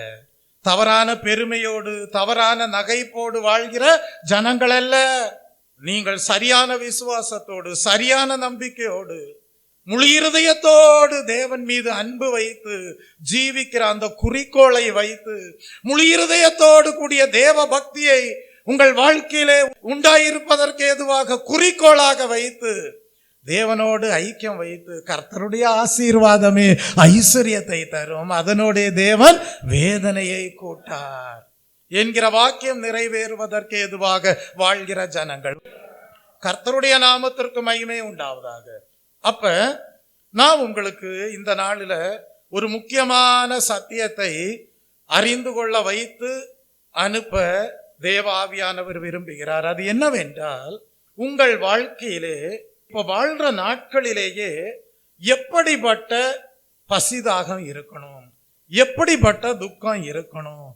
தவறான பெருமையோடு தவறான நகைப்போடு வாழ்கிற ஜனங்கள் அல்ல. நீங்கள் சரியான விசுவாசத்தோடு சரியான நம்பிக்கையோடு முழு இருதயத்தோடு தேவன் மீது அன்பு வைத்து ஜீவிக்கிற அந்த குறிக்கோளை வைத்து முழு இருதயத்தோடு கூடிய தேவ பக்தியை உங்கள் வாழ்க்கையிலே உண்டாயிருப்பதற்கு ஏதுவாக குறிக்கோளாக வைத்து தேவனோடு ஐக்கியம் வைத்து, கர்த்தருடைய ஆசீர்வாதமே ஐஸ்வர்யத்தை தரும், அதனுடைய தேவன் வேதனையை கூட்டார் என்கிற வாக்கியம் நிறைவேறுவதற்கு ஏதுவாக வாழ்கிற ஜனங்கள். கர்த்தருடைய நாமத்திற்கு மகிமை உண்டாவதாக. அப்ப நான் உங்களுக்கு இந்த நாளில் ஒரு முக்கியமான சத்தியத்தை அறிந்து கொள்ள வைத்து அனுப்ப தேவ ஆவியானவர் விரும்புகிறார். அது என்னவென்றால், உங்கள் வாழ்க்கையிலே இப்ப வாழ்ற நாட்களிலேயே எப்படிப்பட்ட பசிதாகம் இருக்கணும், எப்படிப்பட்ட துக்கம் இருக்கணும்,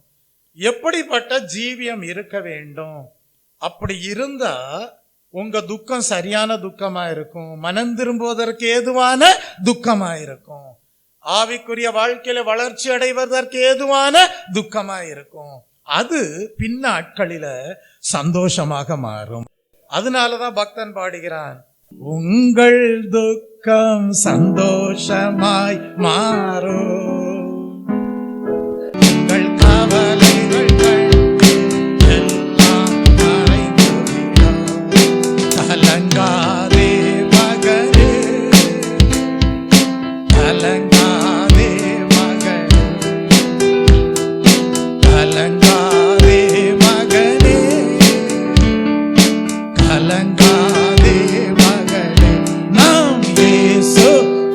எப்படிப்பட்ட ஜீவியம் இருக்க வேண்டும். அப்படி இருந்தா உங்க துக்கம் சரியான துக்கமா இருக்கும், மனம் திரும்புவதற்கு ஏதுவான துக்கமா இருக்கும், ஆவிக்குரிய வாழ்க்கையில வளர்ச்சி அடைவதற்கு ஏதுவான துக்கமா இருக்கும். அது பின்னாட்களில சந்தோஷமாக மாறும். அதனாலதான் பக்தன் பாடுகிறான், உங்கள் துக்கம் சந்தோஷமாய் மாறும், உங்கள் கவலைகள் எல்லாம் மறைந்துவிடும். கலங்காதே மகனே, கலங்காதே மகனே, கலங்காதே மகனே, கலங்காதே மகனே. நாம் இயேசு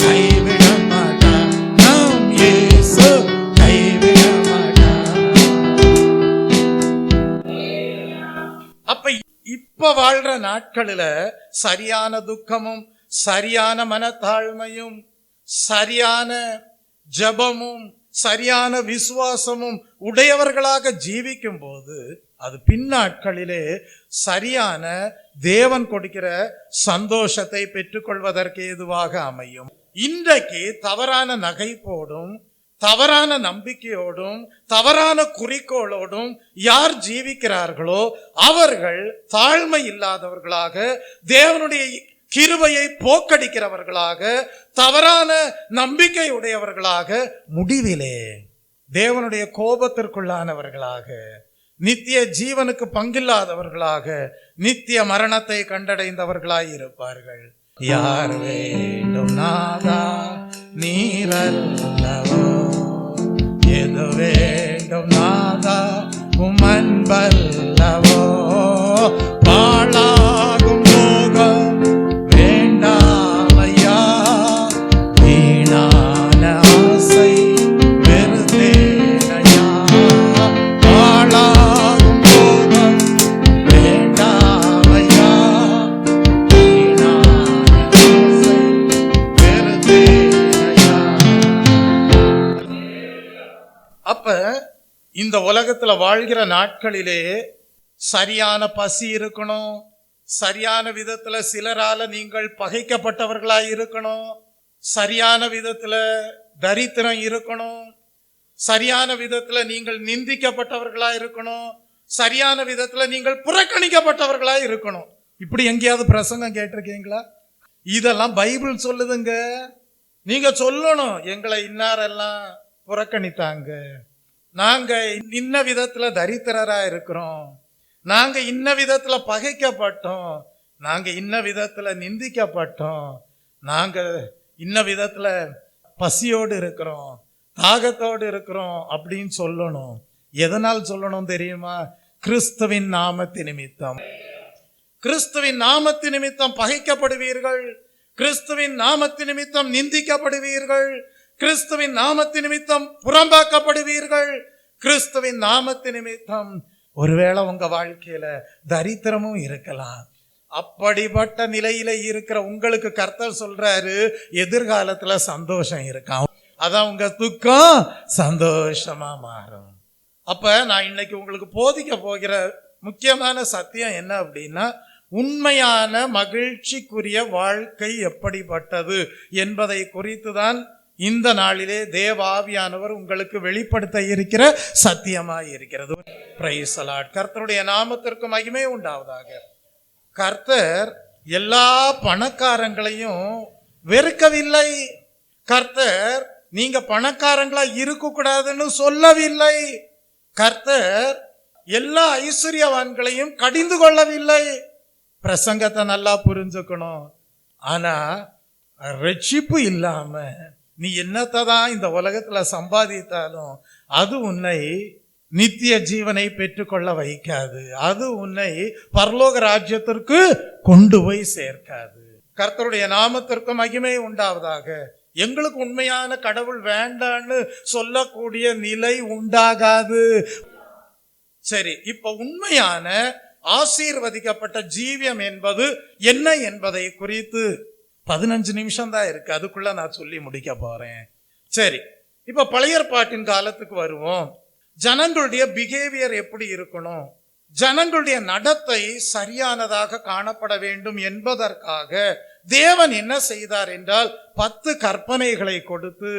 கைவிட மாட்டார், நாம் இயேசு கைவிட மாட்டார். அப்ப இப்ப வாழ்ற நாட்களில சரியான துக்கமும் சரியான மனத்தாழ்மையும் சரியான ஜபமும் சரியான விசுவாசமும் உடையவர்களாக ஜீவிக்கும் போது அது பின்னாட்களிலே சரியான தேவன் கொடுக்கிற சந்தோஷத்தை பெற்றுக்கொள்வதற்கு ஏதுவாக அமையும். இன்றைக்கு தவறான நகைப்போடும் தவறான நம்பிக்கையோடும் தவறான குறிக்கோளோடும் யார் ஜீவிக்கிறார்களோ அவர்கள் தாழ்மை இல்லாதவர்களாக, தேவனுடைய கிருபையை போக்கடிக்கிறவர்களாக, தவறான நம்பிக்கை உடையவர்களாக, முடிவிலே தேவனுடைய கோபத்திற்குள்ளானவர்களாக, நித்திய ஜீவனுக்கு பங்கில்லாதவர்களாக, நித்திய மரணத்தை கண்டடைந்தவர்களாய் இருப்பார்கள். யார் வேண்டும் நாதா நீரல்லவோ, எது வேண்டும் நாதா உமன்பல்லவோ, பாழாகும் லோகம் வேண்டாமையா, வீணான ஆசை வெறுத்தேனையா, பாழாகும் லோகம் வேண்டாமையா, வீணான ஆசை வெறுத்தேனையா. அப்ப இந்த உலகத்துல வாழ்கிற நாட்களிலே சரியான பசி இருக்கணும், சரியான விதத்துல சிலரால நீங்கள் பகைக்கப்பட்டவர்களாய் இருக்கணும், சரியான விதத்துல தரித்திரம் இருக்கணும், சரியான விதத்துல நீங்கள் நிந்திக்கப்பட்டவர்களா இருக்கணும், சரியான விதத்துல நீங்கள் புறக்கணிக்கப்பட்டவர்களா இருக்கணும். இப்படி எங்கேயாவது பிரசங்கம் கேட்டிருக்கீங்களா? இதெல்லாம் பைபிள் சொல்லுதுங்க. நீங்க சொல்லணும், எங்களை இன்னாரெல்லாம் புறக்கணித்தாங்க, நாங்க இன்ன விதத்துல தரித்திரரா இருக்கிறோம், நாங்க இன்ன விதத்துல பகைக்கப்பட்டோம், நாங்க இன்ன விதத்துல நிந்திக்கப்பட்டோம், நாங்க இன்ன விதத்துல பசியோடு இருக்கிறோம், தாகத்தோடு இருக்கிறோம் அப்படின்னு சொல்லணும். எதனால் சொல்லணும் தெரியுமா? கிறிஸ்துவின் நாமத்து நிமித்தம். கிறிஸ்துவின் நாமத்து நிமித்தம் பகைக்கப்படுவீர்கள், கிறிஸ்துவின் நாமத்து நிமித்தம் நிந்திக்கப்படுவீர்கள், கிறிஸ்துவின் நாமத்து நிமித்தம் புறம்பாக்கப்படுவீர்கள், கிறிஸ்துவின் நாமத்து நிமித்தம் ஒருவேளை உங்க வாழ்க்கையில தரித்திரமும் இருக்கலாம். அப்படிப்பட்ட நிலையில இருக்கிற உங்களுக்கு கர்த்தர் சொல்றாரு, எதிர்காலத்துல சந்தோஷம் இருக்காம், அதான் உங்க துக்கம் சந்தோஷமா மாறும். அப்ப நான் இன்னைக்கு உங்களுக்கு போதிக்க போகிற முக்கியமான சத்தியம் என்ன அப்படின்னா, உண்மையான மகிழ்ச்சிக்குரிய வாழ்க்கை எப்படிப்பட்டது என்பதை குறித்துதான் இந்த நாளிலே தேவ ஆவியானவர் உங்களுக்கு வெளிப்படுத்த இருக்கிற சத்தியமாய் இருக்கிறது. Praise the Lord. கர்த்தருடைய நாமத்திற்கு மகிமை உண்டாவதாக. கர்த்தர் எல்லா பணக்காரங்களையும் வெறுக்கவில்லை. கர்த்தர் நீங்க பணக்காரங்களா இருக்க கூடாதுன்னு சொல்லவில்லை. கர்த்தர் எல்லா ஐஸ்வர்யவான்களையும் கடிந்து கொள்ளவில்லை. பிரசங்கத்தை நல்லா புரிஞ்சுக்கணும். ஆனா ரட்சிப்பு இல்லாம நீ என்னத்தை தான் இந்த உலகத்துல சம்பாதித்தாலும் அது உன்னை நித்திய ஜீவனை பெற்றுக்கொள்ள வைக்காது. அது உன்னை பரலோக ராஜ்யத்திற்கு கொண்டு போய் சேர்க்காது. கர்த்தருடைய நாமத்திற்கு மகிமை உண்டாவதாக. எங்களுக்கு உண்மையான கடவுள் வேண்டான்னு சொல்லக்கூடிய நிலை உண்டாகாது. சரி, இப்ப உண்மையான ஆசீர்வதிக்கப்பட்ட ஜீவியம் என்பது என்ன என்பதை குறித்து 15 நிமிஷம் தான் இருக்கு, அதுக்குள்ள நான் சொல்லி முடிக்க போறேன். சரி, இப்ப பழைய ஏற்பாட்டின் காலத்துக்கு வருவோம். ஜனங்களுடைய பிஹேவியர் எப்படி இருக்கணும், ஜனங்களுடைய நடத்தை சரியானதாக காணப்பட வேண்டும் என்பதற்காக தேவன் என்ன செய்தார் என்றால் 10 கற்பனைகளை கொடுத்து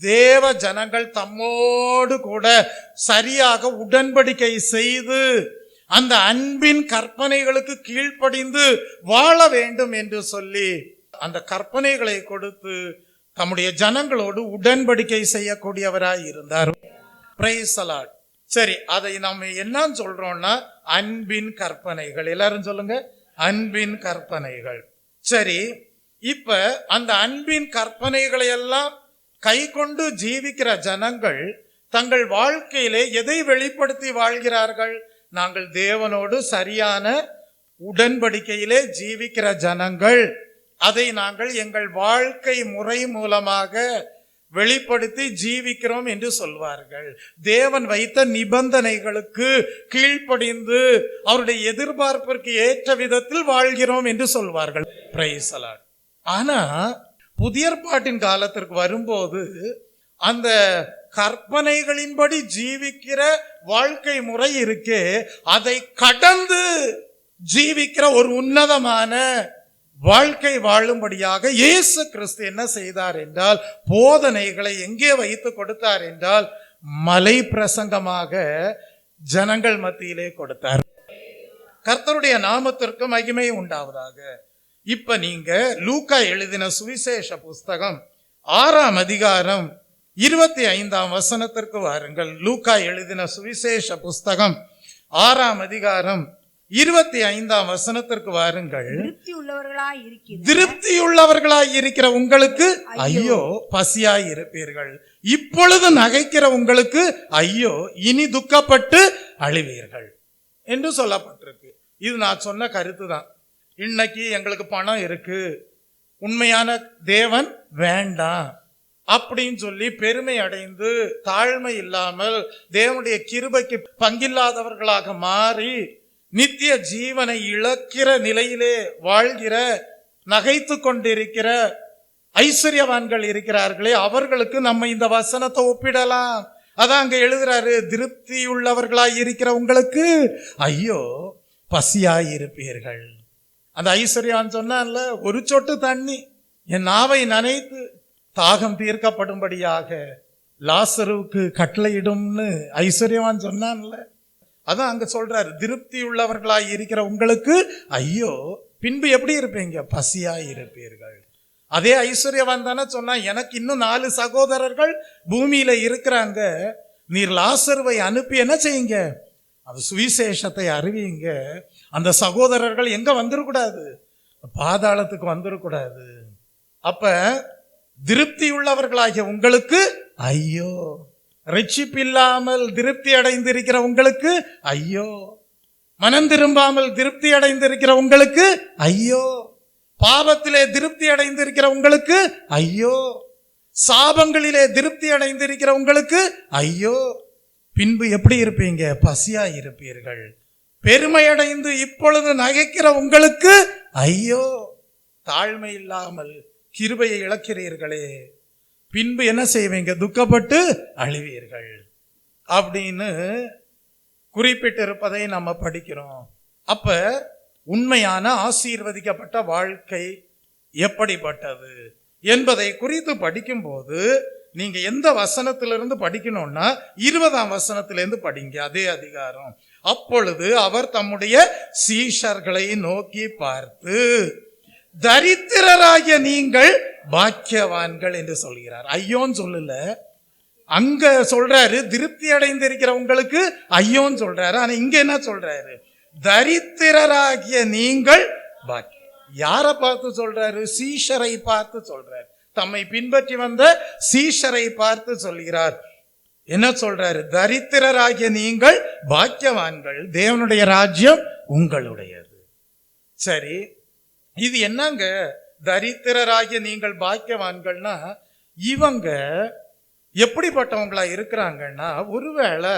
தேவ ஜனங்கள் தம்மோடு கூட சரியாக உடன்படிக்கை செய்து அந்த அன்பின் கற்பனைகளுக்கு கீழ்ப்படிந்து வாழ வேண்டும் என்று சொல்லி அந்த கற்பனைகளை கொடுத்து தம்முடைய ஜனங்களோடு உடன்படிக்கை செய்யக்கூடியவராய் இருந்தார். Praise the Lord. சரி, அதை நம்ம என்ன சொல்றோம்னா அன்பின் கற்பனைகள். எல்லாரும் சொல்லுங்க, அன்பின் கற்பனைகள். சரி, இப்ப அந்த அன்பின் கற்பனைகளை எல்லாம் கை கொண்டு ஜீவிக்கிற ஜனங்கள் தங்கள் வாழ்க்கையிலே எதை வெளிப்படுத்தி வாழ்கிறார்கள்? நாங்கள் தேவனோடு சரியான உடன்படிக்கையிலே ஜீவிக்கிற ஜனங்கள், அதை நாங்கள் எங்கள் வாழ்க்கை முறை மூலமாக வெளிப்படுத்தி ஜீவிக்கிறோம் என்று சொல்வார்கள். தேவன் வைத்த நிபந்தனைகளுக்கு கீழ்ப்படிந்து அவருடைய எதிர்பார்ப்பிற்கு ஏற்ற விதத்தில் வாழ்கிறோம் என்று சொல்வார்கள். Praise the Lord. ஆனா புதிய ஏற்பாட்டின் காலத்திற்கு வரும்போது அந்த கற்பனைகளின்படி ஜீவிக்கிற வாழ்க்கை முறை இருக்கே, அதை கடந்து ஜீவிக்கிற ஒரு உன்னதமான வாழ்க்கை வாழும்படியாக இயேசு கிறிஸ்து என்ன செய்தார் என்றால் போதனைகளை எங்கே வைத்து கொடுத்தார் என்றால் மலை பிரசங்கமாக ஜனங்கள் மத்தியிலே கொடுத்தார். கர்த்தருடைய நாமத்திற்கு மகிமை உண்டாவதாக. இப்ப நீங்க லூக்கா எழுதின சுவிசேஷ புஸ்தகம் 6ஆம் அதிகாரம் 25ஆம் வசனத்திற்கு வாருங்கள். லூக்கா எழுதின சுவிசேஷ புஸ்தகம் 6ஆம் அதிகாரம் 25ஆம் வசனத்திற்கு வாருங்கள். திருப்தியுள்ளவர்களாய் இருக்கிற உங்களுக்கு ஐயோ, பசியாய் இருப்பீர்கள். இப்பொழுது நகைக்கிற உங்களுக்கு ஐயோ, இனி துக்கப்பட்டு அழுவீர்கள் என்று சொல்லப்பட்டிருக்கு. இது நான் சொன்ன கருத்து தான். இன்னைக்கு எங்களுக்கு பணம் இருக்கு, உண்மையான தேவன் வேண்டாம் அப்படின்னு சொல்லி பெருமை அடைந்து தாழ்மை இல்லாமல் தேவனுடைய கிருபைக்கு பங்கில்லாதவர்களாக மாறி நித்திய ஜீவனை இழக்கிற நிலையிலே வாழ்கிற, நகைத்து கொண்டிருக்கிற ஐஸ்வர்யவான்கள் இருக்கிறார்களே, அவர்களுக்கு நம்ம இந்த வசனத்தை ஒப்பிடலாம். அதான் அங்க எழுதுறாரு, திருப்தியுள்ளவர்களாய் இருக்கிற உங்களுக்கு ஐயோ, பசியாய் இருப்பீர்கள். அந்த ஐஸ்வர்யவான் சொன்னான்ல, ஒரு சொட்டு தண்ணி என் நாவை நனைத்து தாகம் தீர்க்கப்படும்படியாக லாசருவுக்கு கட்டளையிடும்னு ஐஸ்வர்யவான் சொன்னான்ல. அதான் அங்க சொல்றாரு, திருப்தி உள்ளவர்களாய் இருக்கிற உங்களுக்கு ஐயோ, பின்பு எப்படி இருப்பீங்க? பசியாய் இருப்பீர்கள். அதே ஐஸ்வர்யவான் தானே சொன்னா, எனக்கு இன்னும் 4 சகோதரர்கள் பூமியில இருக்கிறாங்க, நீர் லாசருவை அனுப்பி என்ன செய்யுங்க, அது சுவிசேஷத்தை அறிவிங்க. அந்த சகோதரர்கள் எங்க வந்துடக்கூடாது? பாதாளத்துக்கு வந்துடக்கூடாது. அப்ப திருப்தி உள்ளவர்களாகிய உங்களுக்கு ஐயோ, ரட்சிப்பில்லாமல் திருப்தி அடைந்திருக்கிற உங்களுக்கு ஐயோ, மனம் திரும்பாமல் திருப்தி அடைந்திருக்கிற உங்களுக்கு ஐயோ, பாவத்திலே திருப்தி அடைந்திருக்கிற உங்களுக்கு ஐயோ, சாபங்களிலே திருப்தி அடைந்திருக்கிற உங்களுக்கு ஐயோ, பின்பு எப்படி இருப்பீங்க? பசியா இருப்பீர்கள். பெருமை அடைந்து இப்பொழுது நகைக்கிற உங்களுக்கு ஐயோ, தாழ்மை இல்லாமல் கிருபையை இழக்கிறீர்களே, பின்பு என்ன செய்வீங்க? துக்கப்பட்டு அழுவீர்கள் அப்படின்னு குறிப்பிட்டிருப்பதை நம்ம படிக்கிறோம். அப்ப உண்மையான ஆசீர்வதிக்கப்பட்ட வாழ்க்கை எப்படிப்பட்டது என்பதை குறித்து படிக்கும்போது நீங்க எந்த வசனத்திலிருந்து படிக்கணும்னா 20ஆம் வசனத்திலிருந்து படிங்க, அதே அதிகாரம். அப்பொழுது அவர் தம்முடைய சீஷர்களை நோக்கி பார்த்து, தரித்திரராகிய நீங்கள் பாக்கியவான்கள் என்று சொல்கிறார். ஐயோன்னு சொல்லல, அங்க சொல்றாரு திருப்தி அடைந்திருக்கிற உங்களுக்கு ஐயோன்னு சொல்றாரு. ஆனா இங்க என்ன சொல்றாரு? தரித்திரராகிய நீங்கள் பாக்கிய. யாரை பார்த்து சொல்றாரு? சீஷரை பார்த்து சொல்றார். தம்மை பின்பற்றி வந்த சீஷரை பார்த்து சொல்கிறார். என்ன சொல்றாரு? தரித்திரராகிய நீங்கள் பாக்கியவான்கள், தேவனுடைய ராஜ்யம் உங்களுடையது. சரி, இது என்னங்க தரித்திரராகிய நீங்கள் பாக்கியவான்கள்னா? இவங்க எப்படிப்பட்டவங்களா இருக்கிறாங்கன்னா, ஒருவேளை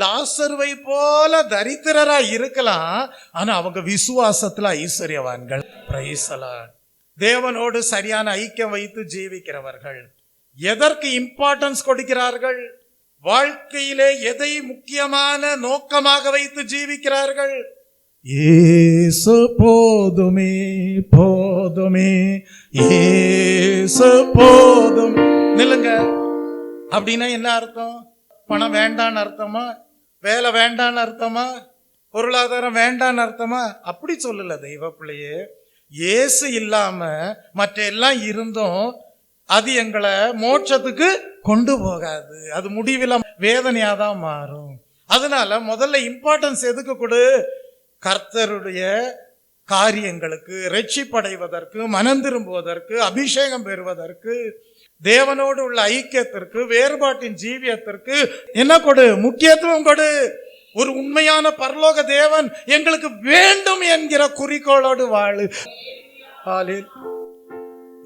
லாசருவை போல தரித்திரரா இருக்கலாம், ஆனா அவங்க விசுவாசத்துல ஐஸ்வர்யவான்கள். Praise the Lord. தேவனோடு சரியான ஐக்கியம் வைத்து ஜீவிக்கிறவர்கள். எதற்கு இம்பார்ட்டன்ஸ் கொடுக்கிறார்கள்? வாழ்க்கையிலே எதை முக்கியமான நோக்கமாக வைத்து ஜீவிக்கிறார்கள்? இயேசு போதுமே போதுமே, இயேசு போதும். நில்லுங்க. அப்படின்னா என்ன அர்த்தம்? பணம் வேண்டான்னு அர்த்தமா? வேலை வேண்டான்னு அர்த்தமா? பொருளாதாரம் வேண்டான்னு அர்த்தமா? அப்படி சொல்லல தெய்வ பிள்ளையே. இயேசு இல்லாம மற்ற எல்லாம் இருந்தும் அது எங்களை மோட்சத்துக்கு கொண்டு போகாது. அது முடிவில் வேதனையாதான் மாறும். அதனால முதல்ல இம்பார்ட்டன்ஸ் எதுக்கு கொடு? கர்த்தருடைய காரியங்களுக்கு, ரட்சிப்படைவதற்கு, மனம் திரும்புவதற்கு, அபிஷேகம் பெறுவதற்கு, தேவனோடு உள்ள ஐக்கியத்திற்கு, வேறுபாட்டின் ஜீவியத்திற்கு என்ன கொடு? முக்கியத்துவம் கொடு. ஒரு உண்மையான பரலோக தேவன் எங்களுக்கு வேண்டும் என்கிற குறிக்கோளோடு வாழு.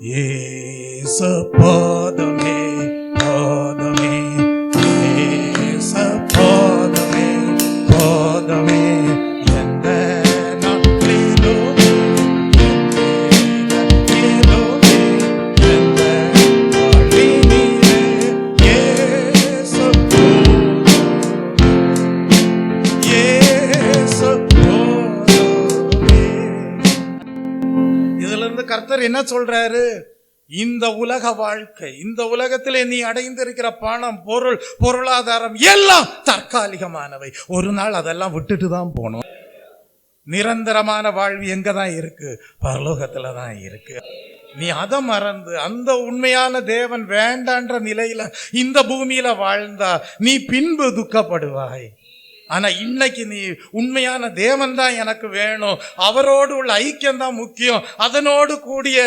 இயேசு போதுமே போதுமே, இயேசு போதுமே போதுமே, எந்த நாளிலும் எந்த வழியிலே இயேசு போதுமே, இயேசு போதுமே. இதுல இருந்து கர்த்தர் என்ன சொல்றாரு? இந்த உலக வாழ்க்கை, இந்த உலகத்திலே நீ அடைந்திருக்கிற பணம், பொருள், பொருளாதாரம் எல்லாம் தற்காலிகமானவை. ஒரு நாள் அதெல்லாம் விட்டுட்டு தான் போகணும். நிரந்தரமான வாழ்வு எங்க தான் இருக்கு? பரலோகத்துல தான் இருக்கு. நீ அதை மறந்து அந்த உண்மையான தேவன் வேண்டான்ற நிலையில இந்த பூமியில வாழ்ந்தா நீ பின்பு துக்கப்படுவாய். ஆனா இன்னைக்கு நீ உண்மையான தேவன் தான் எனக்கு வேணும், அவரோடு உள்ள ஐக்கியம் தான் முக்கியம், அதனோடு கூடிய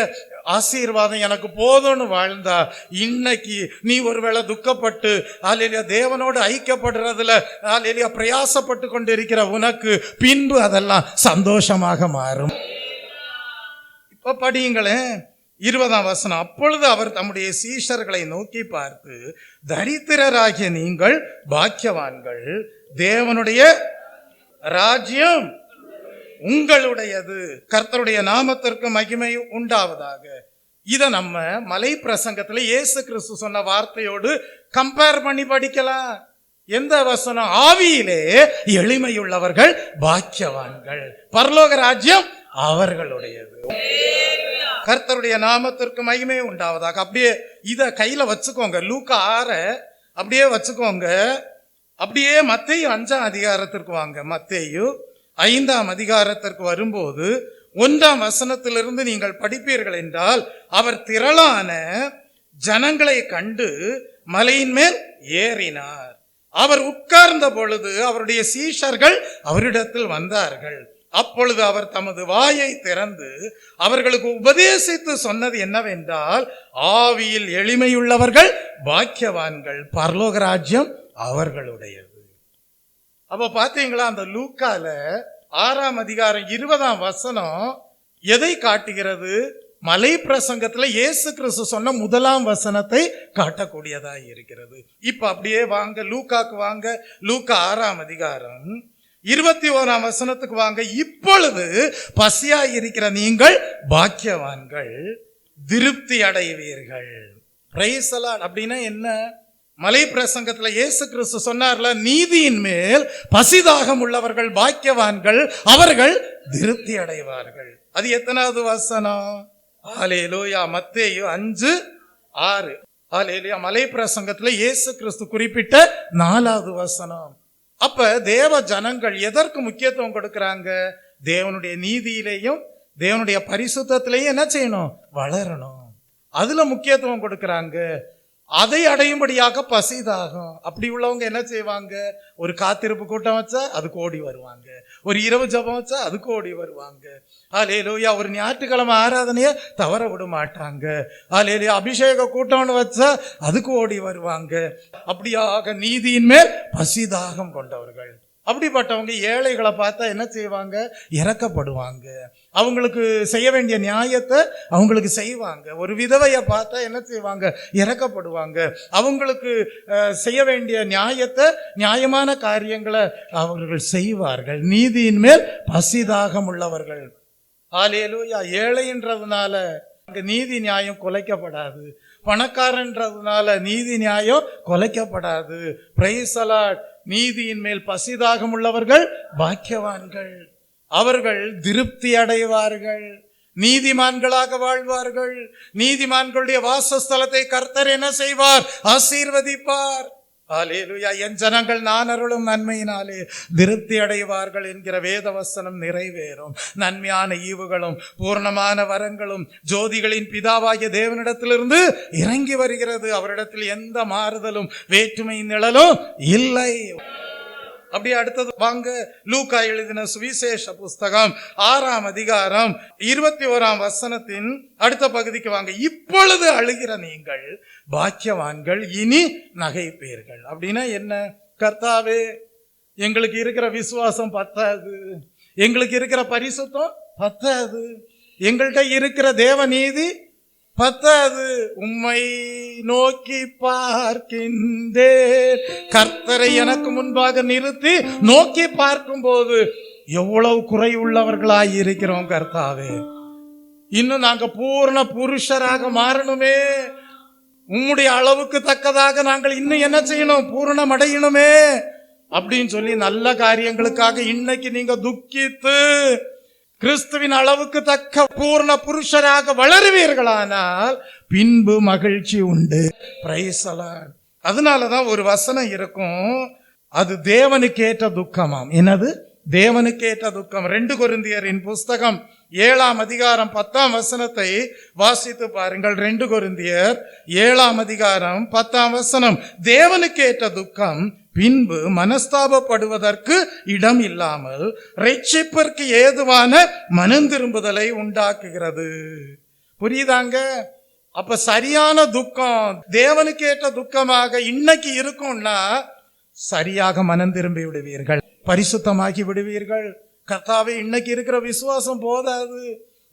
ஆசீர்வாதம் எனக்கு போதும்னு வாழ்ந்தா, இன்னைக்கு நீ ஒருவேளை துக்கப்பட்டு அல்லேலூயா தேவனோடு ஐக்கியப்படுறதுல அல்லேலூயா பிரயாசப்பட்டு கொண்டு இருக்கிற உனக்கு பின்பு அதெல்லாம் சந்தோஷமாக மாறும். இப்ப படியுங்களேன் 20ஆம் வசனம். அப்பொழுது அவர் தம்முடைய சீஷர்களை நோக்கி பார்த்து, தரித்திரராகிய நீங்கள் பாக்கியவான்கள், தேவனுடைய ராஜ்யம் உங்களுடையது. கர்த்தருடைய நாமத்திற்கு மகிமை உண்டாவதாக. இத நம்ம மலை பிரசங்கத்துல இயேசு கிறிஸ்து சொன்ன வார்த்தையோடு கம்பேர் பண்ணி படிக்கலாம். எந்த வசனம்? ஆவியிலே எளிமையுள்ளவர்கள் பாக்கியவான்கள், பரலோக ராஜ்யம் அவர்களுடையது. கர்த்தருடைய நாமத்திற்கு மகிமை உண்டாவதாக. அப்படியே இத கையில வச்சுக்கோங்க. லூக்கா 6 அப்படியே வச்சுக்கோங்க. அப்படியே மத்தேயு 5ஆம் அதிகாரத்திற்கு வாங்க. மத்தேயு 5ஆம் அதிகாரத்திற்கு வரும்போது 1ஆம் வசனத்திலிருந்து நீங்கள் படிப்பீர்கள் என்றால், அவர் திரளான ஜனங்களை கண்டு மலையின் மேல் ஏறினார். அவர் உட்கார்ந்த பொழுது அவருடைய சீஷர்கள் அவரிடத்தில் வந்தார்கள். அப்பொழுது அவர் தமது வாயை திறந்து அவர்களுக்கு உபதேசித்து சொன்னது என்னவென்றால், ஆவியில் எளிமையுள்ளவர்கள் பாக்கியவான்கள், பரலோக ராஜ்யம் அவர்களுடையது. அப்ப பாத்தீங்களா, அந்த லூக்கால 6ஆம் அதிகாரம் 20ஆம் வசனம் எதை காட்டுகிறது? மலை பிரசங்கத்துல இயேசு கிறிஸ்து சொன்ன 1ஆம் வசனத்தை காட்டக்கூடியதா இருக்கிறது. இப்ப அப்படியே வாங்க, லூக்காக்கு வாங்க. லூக்கா 6ஆம் அதிகாரம் 21ஆம் வசனத்துக்கு வாங்க. இப்பொழுது பசியாய் இருக்கிற நீங்கள் பாக்கியவான்கள், திருப்தி அடைவீர்கள். Praise the Lord. அப்படின்னா என்ன? மலை பிரசங்கத்துல இயேசு கிறிஸ்து சொன்னார்ல, நீதியின் மேல் பசிதாகம் உள்ளவர்கள் பாக்கியவான்கள், அவர்கள் திருப்தி அடைவார்கள். அது எத்தனாவது வசனம்? ஹல்லேலூயா. மத்தேயு 5:6. ஹல்லேலூயா. மலை பிரசங்கத்துல இயேசு கிறிஸ்து குறிப்பிட்ட 4வது வசனம். அப்ப தேவ ஜனங்கள் எதற்கு முக்கியத்துவம் கொடுக்கறாங்க? தேவனுடைய நீதியிலையும் தேவனுடைய பரிசுத்தத்திலையும் என்ன செய்யணும்? வளரணும். அதுல முக்கியத்துவம் கொடுக்கறாங்க. அதை அடையும்படியாக பசிதாகம். அப்படி உள்ளவங்க என்ன செய்வாங்க? ஒரு காத்திருப்பு கூட்டம் வச்சா அதுக்கு ஓடி வருவாங்க, ஒரு இரவு ஜபம் வச்சா அதுக்கு ஓடி வருவாங்க. ஹல்லேலூயா. ஒரு ஞாயிற்றுக்கிழமை ஆராதனைய தவற விட மாட்டாங்க. ஹல்லேலூயா. அபிஷேக கூட்டம்னு வச்சா அதுக்கு ஓடி வருவாங்க. அப்படியாக நீதியின் மேல் பசிதாகம் கொண்டவர்கள். அப்படிப்பட்டவங்க ஏழைகளை பார்த்தா என்ன செய்வாங்க? இரக்கப்படுவாங்க. அவங்களுக்கு செய்ய வேண்டிய நியாயத்தை அவங்களுக்கு செய்வாங்க. ஒரு விதவையை பார்த்தா என்ன செய்வாங்க? இரக்கப்படுவாங்க. அவங்களுக்கு செய்ய வேண்டிய நியாயத்தை, நியாயமான காரியங்களை அவர்கள் செய்வார்கள். நீதியின் மேல் பசிதாகம் உள்ளவர்கள். ஹல்லேலூயா. ஏழைன்றதுனால அங்க நீதி நியாயம் குலைக்கப்படாது. பணக்காரன்றதுனால நீதி நியாயம் குலைக்கப்படாது. Praise the Lord. நீதியின் மேல் பசிதாகம் உள்ளவர்கள் பாக்கியவான்கள். அவர்கள் திருப்தி அடைவார்கள், நீதிமான்களாக வாழ்வார்கள். நீதிமான்களுடைய வாசஸ்தலத்தை கர்த்தர் என்ன செய்வார்? ஆசீர்வதிப்பார். ஹல்லேலூயா. என் ஜனங்கள் நான் அருளும் நன்மையினாலே திருப்தி அடைவார்கள் என்கிற வேத வசனம் நிறைவேறும். நன்மையான ஈவுகளும் பூர்ணமான வரங்களும் ஜோதிகளின் பிதாவாகிய தேவனிடத்திலிருந்து இறங்கி வருகிறது. அவரிடத்தில் எந்த மாறுதலும் வேற்றுமை நிழலும் இல்லை. அப்படியே அடுத்தது வாங்க, லூக்கா எழுதின சுவிசேஷ புஸ்தகம் 6ஆம் அதிகாரம் 21ஆம் வசனத்தின் அடுத்த பகுதிக்கு வாங்க. இப்பொழுது அழுகிற நீங்கள் பாக்கியவான்கள், இனி நகைப்பீர்கள். அப்படின்னா என்ன? கர்த்தாவே, எங்களுக்கு இருக்கிற விசுவாசம் பத்தாது, எங்களுக்கு இருக்கிற பரிசுத்தம் பத்தாது, எங்கள்கிட்ட இருக்கிற தேவ நீதி பத்தாது, உம்மை நோக்கி பார்க்கின்றேன். கர்த்தரை எனக்கு முன்பாக நிறுத்தி நோக்கி பார்க்கும் போது எவ்வளவு குறைவுள்ளவர்களாய் இருக்கிறோம் கர்த்தாவே. இன்னும் நாங்க பூர்ண புருஷராக மாறணுமே, உம்முடைய அளவுக்கு தக்கதாக நாங்கள் இன்னும் என்ன செய்யணும்? பூரணம் அடையணுமே அப்படின்னு சொல்லி நல்ல காரியங்களுக்காக இன்னைக்கு நீங்க துக்கித்து கிறிஸ்துவின் அளவுக்கு தக்க பூர்ண புருஷராக வளருவீர்களானால் பின்பு மகிழ்ச்சி உண்டு. Praise the Lord. அதனாலதான் ஒரு வசனம் இருக்கும், அது தேவனுக்கு ஏற்ற துக்கமாம். என்னது? தேவனுக்கு ஏற்ற துக்கம். 2 கொரிந்தியரின் புஸ்தகம் 7ஆம் அதிகாரம் 10ஆம் வசனத்தை வாசித்து பாருங்கள். 2 கொரிந்தியர் 7ஆம் அதிகாரம் 10ஆம் வசனம். தேவனுக்கு ஏற்ற துக்கம் பின்பு மனஸ்தாபப்படுவதற்கு இடம் இல்லாமல் ரட்சிப்பிற்கு ஏதுவான மனம் திரும்புதலை உண்டாக்குகிறது. புரியுதாங்க? அப்ப சரியான துக்கம் தேவனுக்கு ஏற்ற துக்கமாக இன்னைக்கு இருக்கும்னா சரியாக மனம் திரும்பி விடுவீர்கள், பரிசுத்தமாக்கி விடுவீர்கள். கர்த்தாவே, இன்னைக்கு இருக்கிற விசுவாசம் போதாது,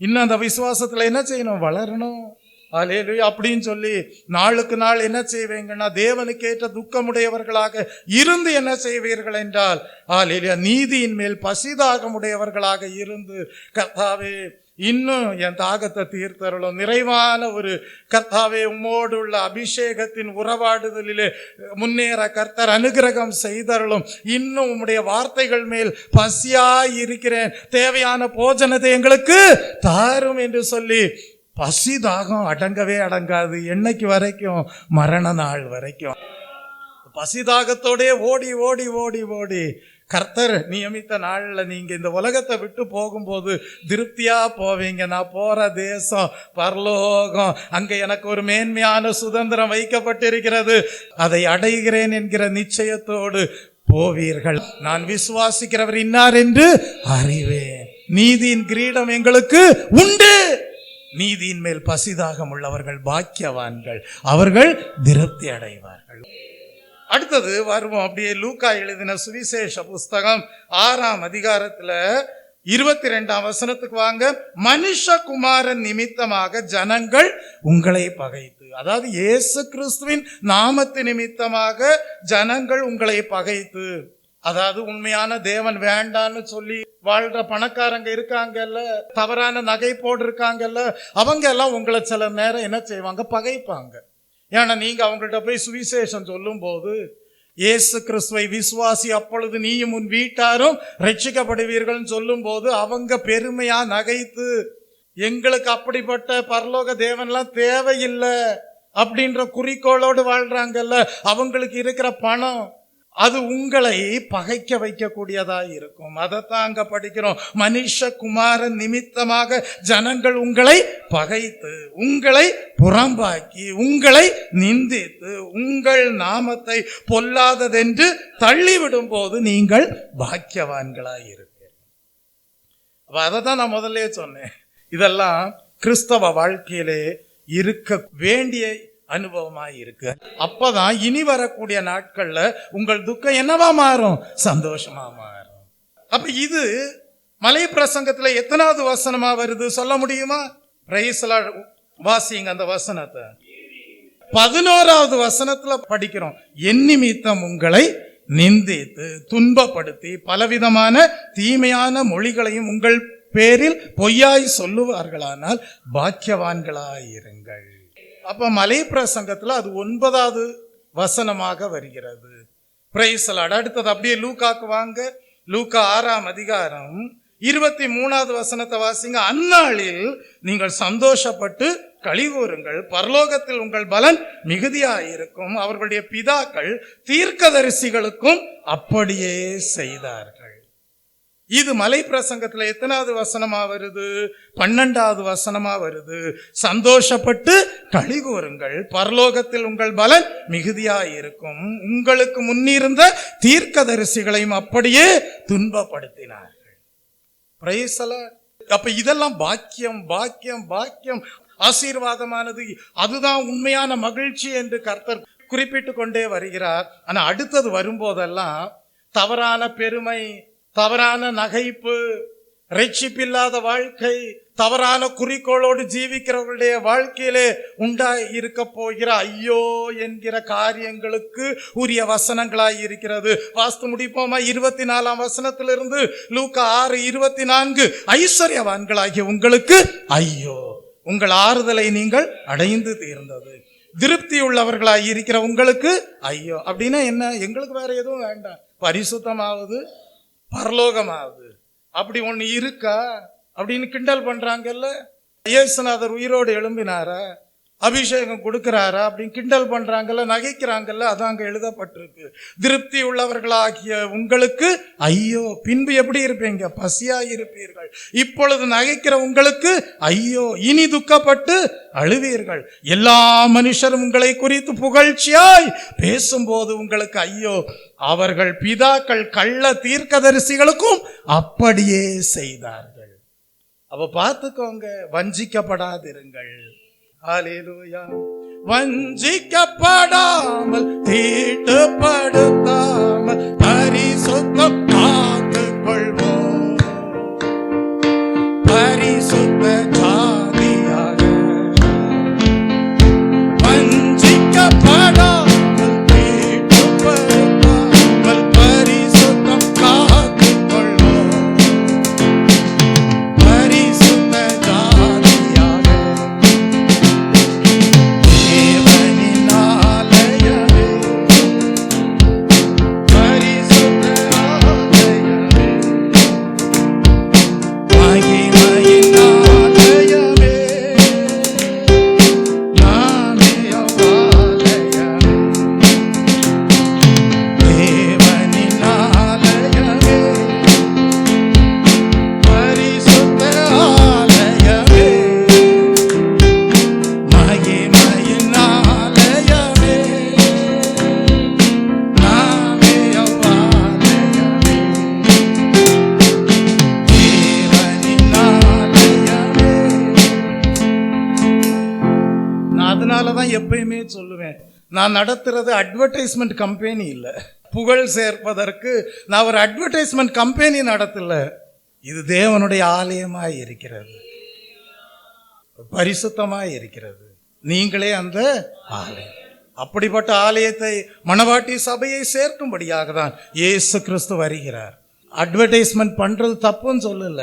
இன்னும் அந்த விசுவாசத்துல என்ன செய்யணும்? வளரணும். ஹல்லேலூயா. அப்படின்னு சொல்லி நாளுக்கு நாள் என்ன செய்வீங்கன்னா தேவனுக்கு ஏற்ற துக்கமுடையவர்களாக இருந்து என்ன செய்வீர்கள் என்றால், ஹல்லேலூயா, நீதியின் மேல் பசிதாகம் உடையவர்களாக இருந்து, கர்த்தாவே இன்னும் என் தாகத்தை தீர்த்தருளும், நிறைவான ஒரு கர்த்தாவே உம்மோடு உள்ள அபிஷேகத்தின் உறவாடுதலிலே முன்னேற கர்த்தர் அனுகிரகம் செய்தருளும், இன்னும் உம்முடைய வார்த்தைகள் மேல் பசியாய் இருக்கிறேன், தேவையான போஜனத்தை எங்களுக்கு தாரும் என்று சொல்லி பசிதாகம் அடங்கவே அடங்காது. என்னைக்கு வரைக்கும்? மரண நாள் வரைக்கும் பசிதாகத்தோடே ஓடி ஓடி ஓடி ஓடி கர்த்தர் நியமித்த நாள்ல நீங்க இந்த உலகத்தை விட்டு போகும்போது திருப்தியா போவீங்க. நான் போற தேசம் பரலோகம், அங்க எனக்கு ஒரு மேன்மையான சுதந்திரம் வைக்கப்பட்டிருக்கிறது, அதை அடைகிறேன் என்கிற நிச்சயத்தோடு போவீர்கள். நான் விசுவாசிக்கிறவர் இன்னார் என்று அறிவேன். நீதியின் கிரீடம் எங்களுக்கு உண்டு. நீதியின் மேல் பசிதாகம் உள்ளவர்கள் பாக்கியவான்கள், அவர்கள் திருப்தி அடைவார்கள். அடுத்தது வருவோம். அப்படியே லூக்கா எழுதின சுவிசேஷ புஸ்தகம் 6ஆம் அதிகாரத்துல 22ஆம் வசனத்துக்கு வாங்க. மனுஷகுமாரன் நிமித்தமாக ஜனங்கள் உங்களை பகைத்து, அதாவது இயேசு கிறிஸ்துவின் நாமத்து நிமித்தமாக ஜனங்கள் உங்களை பகைத்து, அதாவது உண்மையான தேவன் வேண்டான்னு சொல்லி வாழ்ற பணக்காரங்க இருக்காங்கல்ல, தவறான நகை போடு இருக்காங்கல்ல, அவங்க எல்லாம் உங்களை சில நேரம் என்ன செய்வாங்க? பகைப்பாங்க. ஏன்னா நீங்க அவங்கள்ட்ட போய் சுவிசேஷம் சொல்லும் போது, இயேசு கிறிஸ்துவை விசுவாசி, அப்பொழுது நீயும் உன் வீட்டாரும் ரட்சிக்கப்படுவீர்கள் சொல்லும் போது அவங்க பெருமையா நகைத்து, எங்களுக்கு அப்படிப்பட்ட பரலோக தேவன்லாம் தேவையில்லை அப்படின்ற குறிக்கோளோடு வாழ்றாங்கல்ல, அவங்களுக்கு இருக்கிற பணம், அது உங்களை பகைக்க வைக்கக்கூடியதா இருக்கும். அதைத்தான் அங்க படிக்கிறோம். மனுஷகுமாரன் நிமித்தமாக ஜனங்கள் உங்களை பகைத்து, உங்களை புறம்பாக்கி, உங்களை நிந்தித்து, உங்கள் நாமத்தை பொல்லாததென்று தள்ளிவிடும் போது நீங்கள் பாக்கியவான்களாய் இருப்பீர்கள். அதை தான் நான் முதல்ல சொன்னேன். இதெல்லாம் கிறிஸ்தவ வாழ்க்கையிலே இருக்க வேண்டிய அனுபவமாய் இருக்கு. அப்பதான் இனி வரக்கூடிய நாட்கள்ல உங்கள் துக்கம் என்னவா மாறும்? சந்தோஷமா மாறும். அப்ப இது மலை பிரசங்கத்துல எத்தனாவது வசனமா வருது சொல்ல முடியுமா? Praise the Lord. வாசிங்க அந்த வசனத்தை. 11வது வசனத்துல படிக்கிறோம். என் நிமித்தம் உங்களை நிந்தித்து துன்பப்படுத்தி பலவிதமான தீமையான மொழிகளையும் உங்கள் பேரில் பொய்யாய் சொல்லுவார்களானால் பாக்கியவான்களாயிருங்கள். அப்ப மலை பிரசங்கத்துல அது 9வது வசனமாக வருகிறது. Praise the Lord. அடுத்தது அப்படியே லூக்காக்கு வாங்க. லூக்கா 6ஆம் அதிகாரம் 23வது வசனத்தை வாசிங்க. அந்நாளில் நீங்கள் சந்தோஷப்பட்டு களிகூருங்கள், பரலோகத்தில் உங்கள் பலன் மிகுதியாயிருக்கும். அவர்களுடைய பிதாக்கள் தீர்க்கதரிசிகளுக்கும் அப்படியே செய்தார்கள். இது மலை பிரசங்கத்துல எத்தனாவது வசனமா வருது? 12வது வசனமா வருது. சந்தோஷப்பட்டு களிகூருங்கள், பரலோகத்தில் உங்கள் பலன் மிகுதியாயிருக்கும். உங்களுக்கு முன்னிருந்த தீர்க்கதரிசிகளையும் அப்படியே துன்பப்படுத்தினார்கள். Praise the Lord. அப்ப இதெல்லாம் பாக்கியம், பாக்கியம், பாக்கியம், ஆசீர்வாதமானது. அதுதான் உண்மையான மகிழ்ச்சி என்று கர்த்தர் குறிப்பிட்டு கொண்டே வருகிறார். ஆனா அடுத்தது வரும்போதெல்லாம் தவறான பெருமை, தவறான நகைப்பு, ரட்சிப்பில்லாத வாழ்க்கை, தவறான குறிக்கோளோடு ஜீவிக்கிறவர்களுடைய வாழ்க்கையிலே உண்டாய் இருக்க போகிற ஐயோ என்கிற காரியங்களுக்கு உரிய வசனங்களாய் இருக்கிறது. வாஸ்து முடிப்போமா? 24ஆம் வசனத்திலிருந்து லூக்கா 6:24. ஐஸ்வர்யவான்களாகிய உங்களுக்கு ஐயோ, உங்கள் ஆறுதலை நீங்கள் அடைந்து தீர்ந்தது. திருப்தி உள்ளவர்களாய் இருக்கிற உங்களுக்கு ஐயோ. அப்படின்னா என்ன? எங்களுக்கு வேற எதுவும் வேண்டாம், பரிசுத்தமாவது பரலோகமாவது. அப்படி ஒண்ணு இருக்கா அப்படின்னு கிண்டல் பண்றாங்கல்ல. இயேசுநாதர் உயிரோடு எழும்பினாரா, அபிஷேகம் கொடுக்கிறாரா அப்படின்னு கிண்டல் பண்றாங்கல்ல, நகைக்கிறாங்கல்ல. அதான் அங்க எழுதப்பட்டிருக்கு. திருப்தி உள்ளவர்களாகிய உங்களுக்கு ஐயோ. பின்பு எப்படி இருப்பீங்க? பசியாய் இருப்பீர்கள். இப்பொழுது நகைக்கிற உங்களுக்கு ஐயோ, இனி துக்கப்பட்டு அழுவீர்கள். எல்லா மனுஷரும் உங்களை குறித்து புகழ்ச்சியாய் பேசும்போது உங்களுக்கு ஐயோ. அவர்கள் பிதாக்கள் கள்ள தீர்க்கதரிசிகளுக்கும் அப்படியே செய்தார்கள். அப்ப பார்த்துக்கோங்க, வஞ்சிக்கப்படாதிருங்கள். ஹல்லேலூயா. வஞ்சிக்கப்படாமல் தீட்டுப்படுத்தாமல் பரிசுத்தம் காத்துக் கொள்வோம். பரிசுத்த ஜாதியாக வஞ்சிக்கப்படாமல் தீட்டுப்படுத்தாமல் பரிசுத்தம் காத்துக் கொள்வோம். பரிசுத்த ஜாதியாக எப்பயுமே சொல்லுவேன், நான் நடத்துறது அட்வர்டைஸ்மெண்ட் கம்பெனி இல்லை. புகழ் சேர்ப்பதற்கு நான் ஒரு அட்வர்டைஸ்மெண்ட் கம்பெனி நடத்தல. இது தேவனுடைய ஆலயமாய் இருக்கிறது, பரிசுத்தமாய் இருக்கிறது. நீங்களே அந்த ஆலயம். அப்படிப்பட்ட ஆலயத்தை, மணவாட்டி சபையை சேர்க்கும்படியாக தான் இயேசு கிறிஸ்து வருகிறார். அட்வர்டைஸ்மெண்ட் பண்றது தப்புன்னு சொல்லல,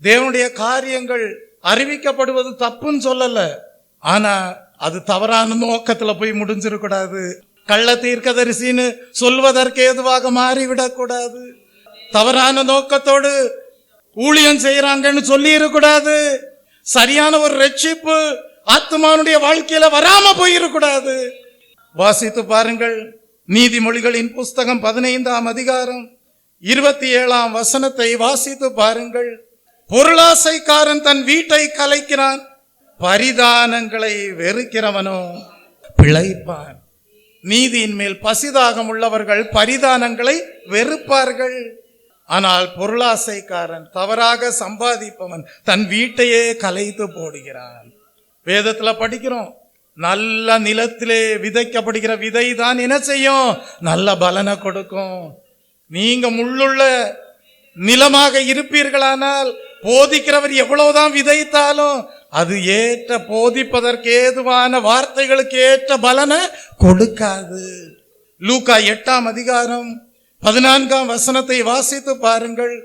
தேவனுடைய காரியங்கள் அறிவிக்கப்படுவது தப்புன்னு சொல்லல. ஆனா அது தவறான நோக்கத்துல போய் முடிஞ்சிடக்கூடாது. கள்ள தீர்க்கதரிசின்னு சொல்வதற்கு ஏதுவாக மாறிவிடக்கூடாது. தவறான நோக்கத்தோடு ஊழியம் செய்யறாங்கன்னு சொல்லி இருக்கக்கூடாது. சரியான ஒரு ரட்சிப்பு ஆத்மானுடைய வாழ்க்கையில வராம போயிருக்கூடாது. வாசித்து பாருங்கள், நீதிமொழிகளின் புஸ்தகம் 15ஆம் அதிகாரம் 27ஆம் வசனத்தை வாசித்து பாருங்கள். பொருளாசைக்காரன் தன் வீட்டை கலைக்கிறான், பரிதானங்களை வெறுக்கிறவனோ பிழைப்பான். நீதியின் மேல் பசிதாகம் உள்ளவர்கள் பரிதானங்களை வெறுப்பார்கள். ஆனால் பொருளாசைக்காரன், தவறாக சம்பாதிப்பவன் தன் வீட்டையே கலைத்து போடுகிறான். வேதத்துல படிக்கிறோம், நல்ல நிலத்திலே விதைக்கப்படுகிற விதை தான் என்ன செய்யும்? நல்ல பலனை கொடுக்கும். நீங்க முள்ளுள்ள நிலமாக இருப்பீர்களானால் போதிக்கிறவர் எவ்வளவுதான் விதைத்தாலும் அது ஏற்ற போதிப்பதற்கு ஏதுவான வார்த்தைகளுக்கு ஏற்ற பலனை கொடுக்காது. லூக்கா 8ஆம் அதிகாரம் 14ஆம் வசனத்தை வாசித்து பாருங்கள்.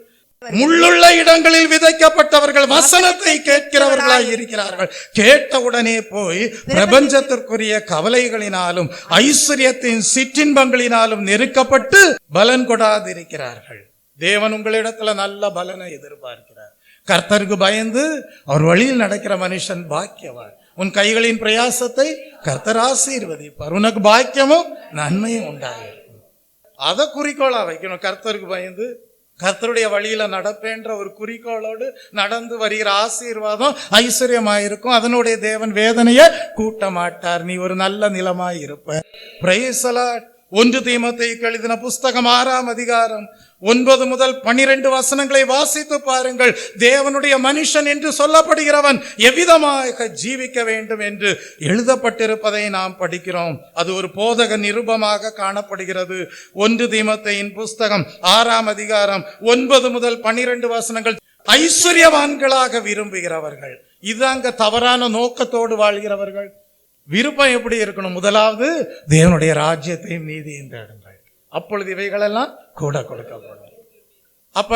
முள்ளுள்ள இடங்களில் விதைக்கப்பட்டவர்கள் வசனத்தை கேட்கிறவர்களாய் இருக்கிறார்கள். கேட்டவுடனே போய் பிரபஞ்சத்திற்குரிய கவலைகளினாலும் ஐஸ்வர்யத்தின் சிற்றின்பங்களினாலும் நெருக்கப்பட்டு பலன் கொடாதிருக்கிறார்கள். தேவன் உங்களிடத்துல நல்ல பலனை எதிர்பார்க்கிறார். கர்த்தருக்கு பயந்து அவர் வழியில் நடக்கிற மனுஷன் பாக்கியவான். உன் கைகளின் பிரயாசத்தை கர்த்தர் ஆசீர்வதிப்பார். உனக்கு பாக்கியமும் நன்மையும் உண்டாயிருக்கும். அதை குறிக்கோளா வைக்கணும். கர்த்தருக்கு பயந்து கர்த்தருடைய வழியில நடப்பேன்ற ஒரு குறிக்கோளோடு நடந்து வருகிற ஆசீர்வாதம் ஐஸ்வர்யமாயிருக்கும். அதனுடைய தேவன் வேதனையை கூட்ட மாட்டார். நீ ஒரு நல்ல நிலமாய் இருப்ப. Praise the Lord. 1 தீமோத்தேயுக்கு எழுதின புஸ்தகம் 6ஆம் அதிகாரம் 9 முதல் 12 வசனங்களை வாசித்து பாருங்கள். தேவனுடைய மனுஷன் என்று சொல்லப்படுகிறவன் எவ்விதமாக ஜீவிக்க வேண்டும் என்று எழுதப்பட்டிருப்பதை நாம் படிக்கிறோம். அது ஒரு போதக நிருபமாக காணப்படுகிறது. 1 தீமோத்தேயின் புஸ்தகம் 6ஆம் அதிகாரம் 9 முதல் 12 வசனங்கள். ஐஸ்வர்யவான்களாக விரும்புகிறவர்கள், இதாங்க தவறான நோக்கத்தோடு வாழ்கிறவர்கள். விருப்பம் எப்படி இருக்கணும்? முதலாவது தேவனுடைய ராஜ்யத்தையும் நீதியும் தேடுங்கள், அப்பொழுது இவைகளெல்லாம் கூட கொடுக்கப்படும். அப்ப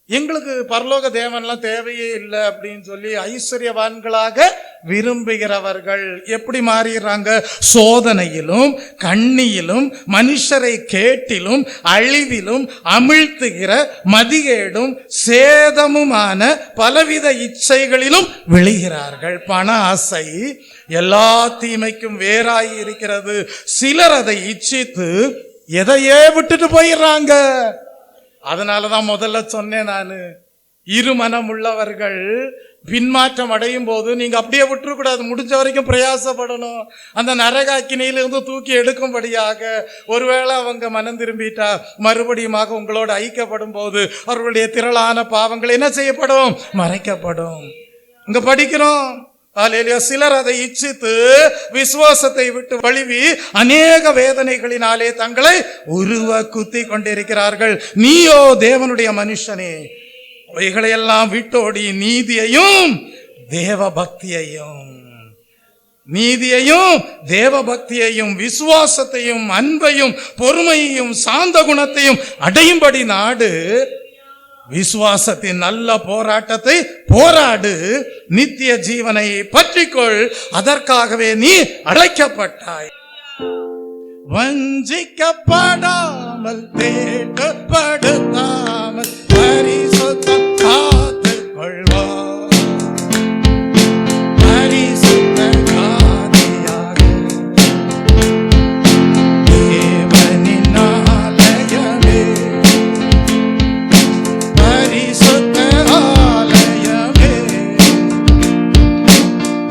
எங்களுக்கு பரலோக தேவன்லாம் தேவையே இல்லை அப்படின்னு சொல்லி ஐஸ்வர்யவான்களாக விரும்புகிறவர்கள் எப்படி மாறிடுறாங்க? சோதனையிலும் கண்ணியிலும் மனுஷரை கேட்டிலும் அழிவிலும் அமிழ்த்துகிற மதிகேடும் சேதமுமான பலவித இச்சைகளிலும் விழுகிறார்கள். பண ஆசை எல்லா தீமைக்கும் வேறாய் இருக்கிறது. சிலர் அதை இச்சித்து எதையே விட்டுட்டு போயிடுறாங்க. அதனாலதான் முதல்ல சொன்னேன் நானு, இருமனம் உள்ளவர்கள் பின்மாற்றம் அடையும் போது நீங்க அப்படியே விட்டுறக்கூடாது, முடிஞ்ச வரைக்கும் பிரயாசப்படணும். அந்த நரகாக்கினியிலிருந்து தூக்கி எடுக்கும்படியாக. ஒருவேளை அவங்க மனம் திரும்பிட்டா மறுபடியுமாக உங்களோடு ஐக்கியப்படும் போது அவர்களுடைய திரளான பாவங்கள் என்ன செய்யப்படும்? மறைக்கப்படும். இங்க படிக்கிறோம், சிலர் அதை இச்சித்து விசுவாசத்தை விட்டு வழுவி அநேக வேதனைகளினாலே தங்களை உருவ குத்தி கொண்டிருக்கிறார்கள். நீயோ தேவனுடைய மனுஷனே, அவைகளையெல்லாம் விட்டோடி நீதியையும் தேவ பக்தியையும் விசுவாசத்தையும் அன்பையும் பொறுமையையும் சாந்த குணத்தையும் அடையும்படி நாடு. விசுவாசத்தின் நல்ல போராட்டத்தை போராடு, நித்திய ஜீவனை பற்றிக்கொள், அதற்காகவே நீ அழைக்கப்பட்டாய். வஞ்சிக்கப்படாமல் தேட்டப்படுத்தாமல் பரிசுத்தம் காத்துக் கொள்வார். பரிசுத்த காதியாக தேவனின் ஆலயமே, பரிசுத்த ஆலயமே,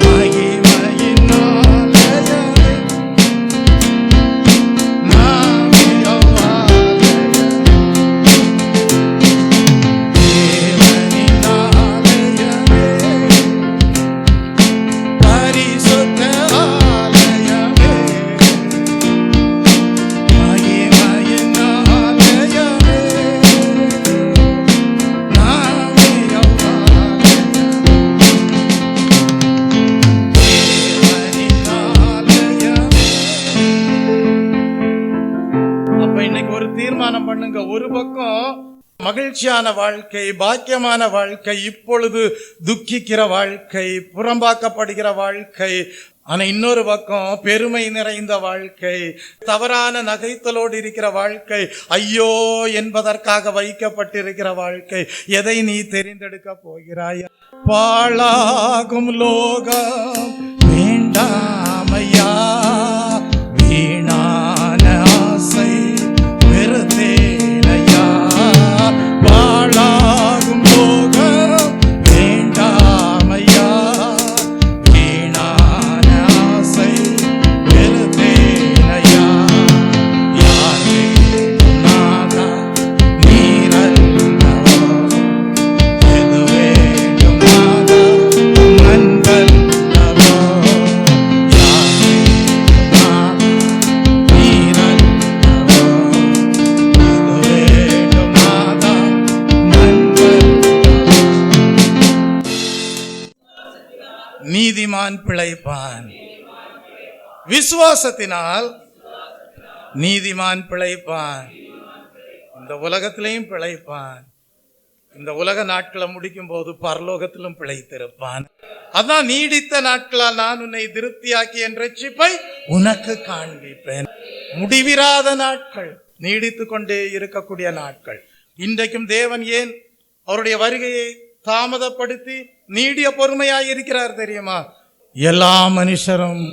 மகிமையின் ஆலயமே, நாவியோ ஆலயம், தேவனின் ஆலயமே, பரிசுத்த ஆலயமே, மகிமையின் ஆலயமே, நாவியோ ஆலயம், தேவனின் ஆலயமே. அப்ப இன்னைக்கு ஒரு தீர்மானம் பண்ணுங்க. ஒரு பக்கம் மகிழ்ச்சியான வாழ்க்கை, பாக்கியமான வாழ்க்கை, இப்பொழுது துக்கிக்கிற வாழ்க்கை, புறம்பாக்கப்படுகிற வாழ்க்கை. ஆனா இன்னொரு பக்கம் பெருமை நிறைந்த வாழ்க்கை, தவறான நகைத்தலோடு இருக்கிற வாழ்க்கை, ஐயோ என்பதற்காக வைக்கப்பட்டிருக்கிற வாழ்க்கை. எதை நீ தெரிந்தெடுக்க போகிறாய்? பாழாகும் லோகம் வேண்டாமையா, வீணான ஆசை நீதிமான் பிழைப்பான். விசுவாசத்தினால் நீதிமான் பிழைப்பான். இந்த உலகத்திலையும் பிழைப்பான். இந்த உலக நாட்களை முடிக்கும் போது பரலோகத்திலும் பிழைத்திருப்பான். அதான் நீடித்த நாட்களால் நான் உன்னை திருப்தியாக்கி என் ரட்சிப்பை உனக்கு காண்பிப்பேன். முடிவிராத நாட்கள், நீடித்து கொண்டே இருக்கக்கூடிய நாட்கள். இன்றைக்கும் தேவன் ஏன் அவருடைய வருகையை தாமதப்படுத்தி நீடிய பொறுமையாய் இருக்கிறார் தெரியுமா? எல்லா மனுஷரும்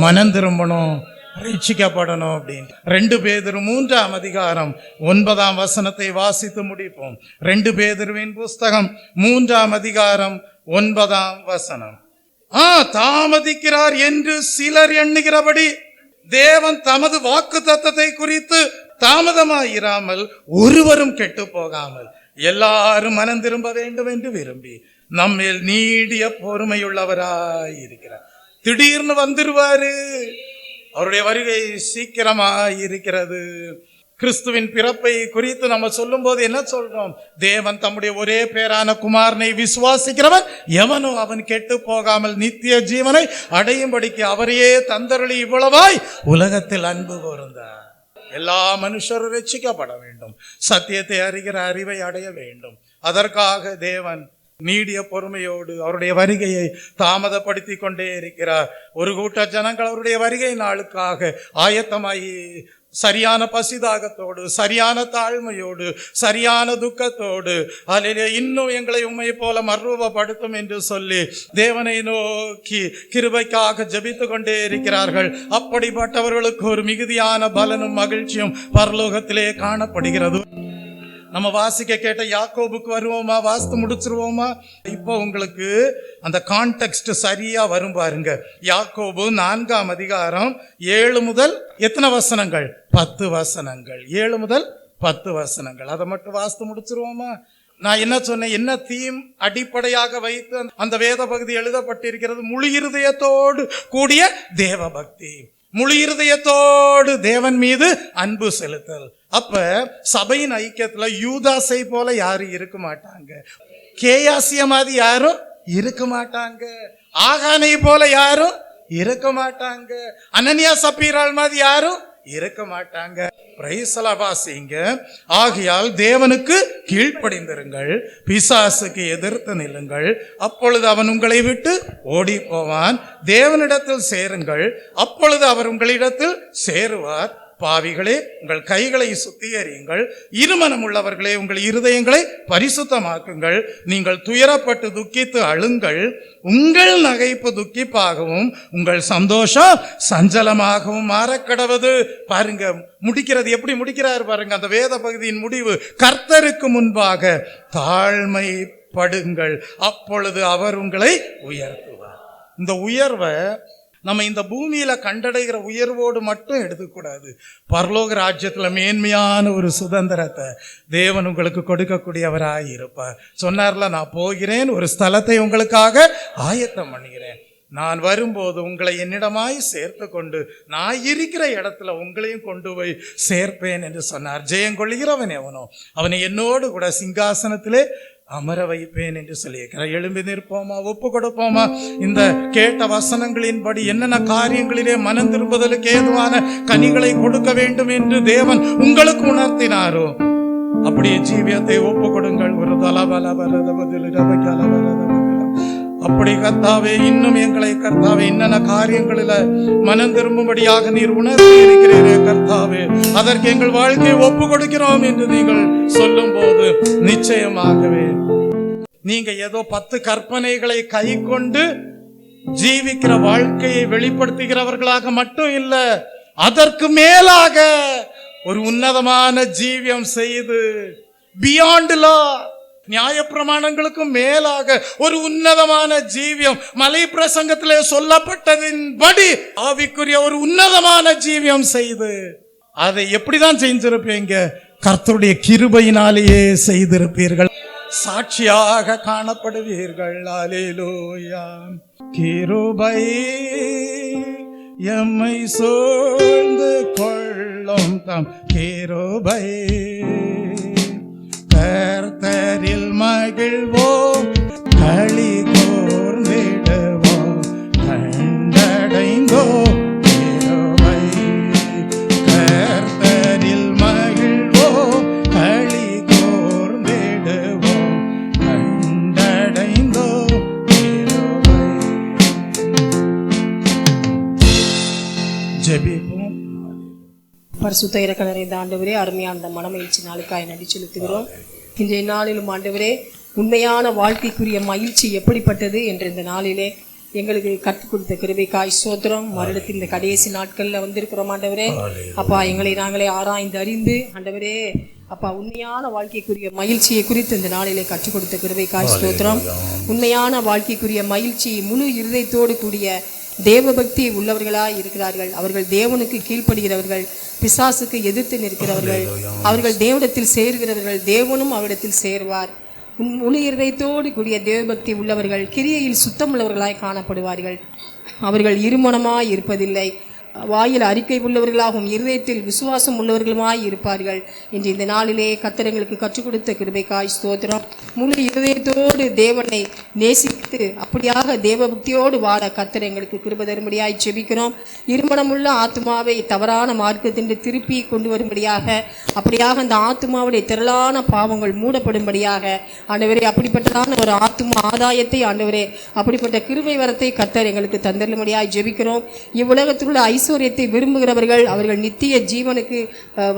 மனம் திரும்பணும், ரட்சிக்கப்படணும் அப்படின்னு. 2 பேதுரு 3ஆம் அதிகாரம் 9ஆம் வசனத்தை வாசித்து முடிப்போம். 2 பேதுருவின் புஸ்தகம் 3ஆம் அதிகாரம் 9ஆம் வசனம். தாமதிக்கிறார் என்று சிலர் எண்ணுகிறபடி தேவன் தமது வாக்கு தத்தத்தை குறித்து தாமதமாயிராமல் ஒருவரும் கெட்டு போகாமல் எல்லாரும் மனம் திரும்ப வேண்டும் என்று விரும்பி நம்மேல் நீடிய பொறுமையுள்ளவராய் இருக்கிறார். திடீர்னு வந்துருவாரு. அவருடைய வருகை சீக்கிரமாய் இருக்கிறது. கிறிஸ்துவின் பிறப்பை குறித்து நம்ம சொல்லும் போது என்ன சொல்றோம்? தேவன் தம்முடைய ஒரே பேரான குமாரனை விசுவாசிக்கிறவன் எவனோ அவன் கெட்டு போகாமல் நித்திய ஜீவனை அடையும்படிக்கு அவரையே தந்தருளி இவ்வளவாய் உலகத்தில் அன்பு கூர்ந்தார். எல்லா மனுஷரும் ரட்சிக்கப்பட வேண்டும், சத்தியத்தை அறிகிற அறிவை அடைய வேண்டும். அதற்காக தேவன் நீடிய பொறுமையோடு அவருடைய வருகையை தாமதப்படுத்தி கொண்டே இருக்கிறார். ஒரு கூட்ட ஜனங்கள் அவருடைய வருகை நாளுக்காக ஆயத்தமாகி சரியான பசிதாகத்தோடு, சரியான தாழ்மையோடு, சரியான துக்கத்தோடு, அல்லேலூயா, இன்னும் எங்களை உம்மை போல மறுரூபப்படுத்தும் என்று சொல்லி தேவனை நோக்கி கிருபைக்காக ஜெபித்து கொண்டே இருக்கிறார்கள். அப்படிப்பட்டவர்களுக்கு ஒரு மிகுதியான பலனும் மகிழ்ச்சியும் பரலோகத்திலே காணப்படுகிறது. நம்ம வாசிக்க கேட்ட யாக்கோபுக்கு வருவோமா? வாசித்து முடிச்சிருவோமா? இப்போ உங்களுக்கு அந்த கான்டெக்ஸ்ட் சரியா வரும் பாருங்க. யாக்கோபு 4ஆம் அதிகாரம் 7 முதல் எத்தனை வசனங்கள்? 10 வசனங்கள். 7 முதல் 10 வசனங்கள். அதை மட்டும் வாசித்து முடிச்சிருவோமா? நான் என்ன சொன்னேன்? என்ன தீம் அடிப்படையாக வைத்து அந்த வேத பகுதி எழுதப்பட்டிருக்கிறது? முழு இருதயத்தோடு கூடிய தேவ பக்தி, முழு இருதயத்தோடு தேவன் மீது அன்பு செலுத்தல். அப்ப சபையின் ஐக்கியத்துல யூதாசை போல யாரும் இருக்க மாட்டாங்க, கேயாசிய மாதிரி யாரும் இருக்க மாட்டாங்க, ஆகானை போல யாரும் இருக்க மாட்டாங்க, அனனியா சப்பீரால் மாதிரி யாரும் இருக்க மாட்டாங்க. பிரைஸ்லாபாசிங்க. ஆகையால் தேவனுக்கு கீழ்ப்படிந்திருங்கள், பிசாசுக்கு எதிர்த்து நில்லுங்கள், அப்பொழுது அவன் உங்களை விட்டு ஓடி போவான். தேவனிடத்தில் சேருங்கள், அப்பொழுது அவர் உங்களிடத்தில் சேருவார். பாவிகளே, உங்கள் கைகளை சுத்திகரியுங்கள், இருமனம் உள்ளவர்களே, உங்கள் இருதயங்களை பரிசுத்தமாக்குங்கள். நீங்கள் துயரப்பட்டு துக்கித்து அழுங்கள், உங்கள் நகைப்பு துக்கிப்பாகவும் உங்கள் சந்தோஷம் சஞ்சலமாகவும் மாறக்கடவது. பாருங்க, முடிக்கிறது எப்படி முடிக்கிறார் பாருங்க. அந்த வேத பகுதியின் முடிவு, கர்த்தருக்கு முன்பாக தாழ்மைப்படுங்கள், அப்பொழுது அவர் உங்களை உயர்த்துவார். இந்த உயர்வை நம்ம இந்த பூமியில கண்டடைகிற உயர்வோடு மட்டும் எடுத்துக்கூடாது. பரலோக ராஜ்யத்துல மேன்மையான ஒரு சுதந்திரத்தை தேவன் உங்களுக்கு கொடுக்கக்கூடியவராய் இருப்பார். சொன்னார்ல, நான் போகிறேன், ஒரு ஸ்தலத்தை உங்களுக்காக ஆயத்தம் பண்ணுகிறேன், நான் வரும்போது உங்களை என்னிடமாய் சேர்த்து கொண்டு நான் இருக்கிற இடத்துல உங்களையும் கொண்டு போய் சேர்ப்பேன் என்று சொன்னார். ஜெயங்கொள்கிறவன் எவனோ அவனை என்னோடு கூட சிங்காசனத்திலே அமர வைப்பேன் என்று சொல்லியிருக்கிறார். எழும்பி நிற்போமா? ஒப்பு கொடுப்போமா? இந்த கேட்ட வசனங்களின்படி என்னென்ன காரியங்களிலே மனம் திரும்புதலுக்கு ஏதுவான கனிகளை கொடுக்க வேண்டும் என்று தேவன் உங்களுக்கு உணர்த்தினாரோ அப்படியே ஜீவியத்தை ஒப்பு கொடுங்கள். ஒரு அப்படி கர்த்தாவே, இன்னும் எங்களை கர்த்தாவே என்னென்ன காரியங்களில மனம் திரும்பும்படியாக நீர் உணர்த்தி இருக்கிறீரே கர்த்தாவே, அதற்கு எங்கள் வாழ்க்கையை ஒப்பு கொடுக்கிறோம் என்று நீங்கள் சொல்லும் போது நிச்சயமாகவே நீங்க ஏதோ 10 கற்பனைகளை கை கொண்டு ஜீவிக்கிற வாழ்க்கையை வெளிப்படுத்துகிறவர்களாக மட்டும் இல்ல, அதற்கு மேலாக ஒரு உன்னதமான ஜீவியம் செய்து பியாண்ட் லா, நியாய பிரமாணங்களுக்கும் மேலாக ஒரு உன்னதமான ஜீவியம், மலை பிரசங்கத்திலே சொல்லப்பட்டதின்படி ஆவிக்குரிய ஒரு உன்னதமான ஜீவியம் செய்து, அதை எப்படிதான் செஞ்சிருப்பீங்க? கர்த்தருடைய கிருபையினாலேயே செய்திருப்பீர்கள். சாட்சியாக காணப்படுவீர்கள். அல்லேலூயா. கிருபை எம்மை சூழ்ந்து கொள்ளும் தம் கிருபை, கர்த்தரில் மகிழ்வோம், களி கூர்ந்திடுவோம், ஜெபிப்போம். பரிசுத்த இரக்க நிறைந்த ஆண்டவரே, அருமையான அந்த மனமகிழ்ச்சி நாளுக்காய் நன்றி செலுத்துகிறோம். இன்றைய நாளிலும் ஆண்டவரே, உண்மையான வாழ்க்கைக்குரிய மகிழ்ச்சி எப்படிப்பட்டது என்ற இந்த நாளிலே எங்களுக்கு கற்றுக் கொடுத்த கிருபைக்காய் ஸ்தோத்திரம். வருடத்தின் இந்த கடைசி நாட்களில் வந்திருக்கிறோம் ஆண்டவரே. அப்பா, எங்களை நாங்களே ஆராய்ந்து அறிந்து ஆண்டவரே அப்பா உண்மையான வாழ்க்கைக்குரிய மகிழ்ச்சியை குறித்து இந்த நாளிலே கற்றுக் கொடுத்த கிருபைக்காய் ஸ்தோத்திரம். உண்மையான வாழ்க்கைக்குரிய மகிழ்ச்சி முழு இருதயத்தோடு கூடிய தேவபக்தி உள்ளவர்களாய் இருக்கிறார்கள். அவர்கள் தேவனுக்கு கீழ்ப்படுகிறவர்கள், பிசாசுக்கு எதிர்த்து நிற்கிறவர்கள். அவர்கள் தேவனிடத்தில் சேர்கிறவர்கள், தேவனும் அவரிடத்தில் சேர்வார். முழு இருதயத்தோடு கூடிய தேவபக்தி உள்ளவர்கள் கிரியையில் சுத்தமுள்ளவர்களாய் காணப்படுவார்கள். அவர்கள் இருமனமாய் இருப்பதில்லை, வாயில் அறிக்கை உள்ளவர்களாகவும் இருதயத்தில் விசுவாசம் உள்ளவர்களுமாய் இருப்பார்கள் என்று இந்த நாளிலே கர்த்தர் எங்களுக்கு கற்றுக் கொடுத்த கிருபைக்காய் ஸ்தோத்திரம். முழு இருதயத்தோடு தேவனை நேசித்து அப்படியாக தேவபக்தியோடு வாழ கர்த்தர் எங்களுக்கு கிருபை தரும்படியாய் ஜெபிக்கிறோம். இருமனமுள்ள ஆத்மாவை தவறான மார்க்கத்திற்கு திருப்பி கொண்டு வரும்படியாக, அப்படியாக அந்த ஆத்மாவுடைய திரளான பாவங்கள் மூடப்படும்படியாக ஆண்டவரே அப்படிப்பட்டதான ஒரு ஆத்மா ஆதாயத்தை ஆண்டவரே அப்படிப்பட்ட கிருபை வரத்தை கர்த்தர் எங்களுக்கு தந்தரும்படியாய் ஜெபிக்கிறோம். இவ்வுலகத்தில் உள்ள ஐஸ்வர்யத்தை விரும்புகிறவர்கள் அவர்கள் நித்திய ஜீவனுக்கு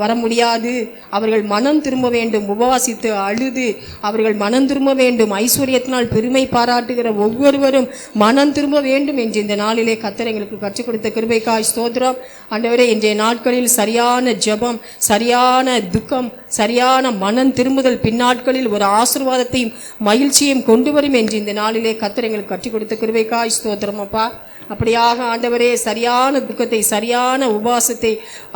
வர முடியாது. அவர்கள் மனம் திரும்ப வேண்டும், உபவாசித்து அழுது அவர்கள் மனம் திரும்ப வேண்டும். ஐஸ்வர்யத்தினால் பெருமை பாராட்டுகிற ஒவ்வொருவரும் மனம் திரும்ப வேண்டும் என்று இந்த நாளிலே கர்த்தர் எங்களுக்கு கற்றுக் கொடுத்த கிருபைக்காய் ஸ்தோத்திரம். ஆண்டவரே, இன்றைய நாட்களில் சரியான ஜெபம், சரியான துக்கம், சரியான மனம் திரும்புதல் பின்னாட்களில் ஒரு ஆசீர்வாதத்தையும் மகிழ்ச்சியையும் கொண்டு வரும் என்று இந்த நாளிலே கர்த்தர் எங்களுக்கு கற்றுக் கொடுத்த கிருபைக்காய் ஸ்தோத்திரம். அப்பா, அப்படியாக ஆண்டவரே சரியான துக்கத்தை, சரியான உபவாசத்தை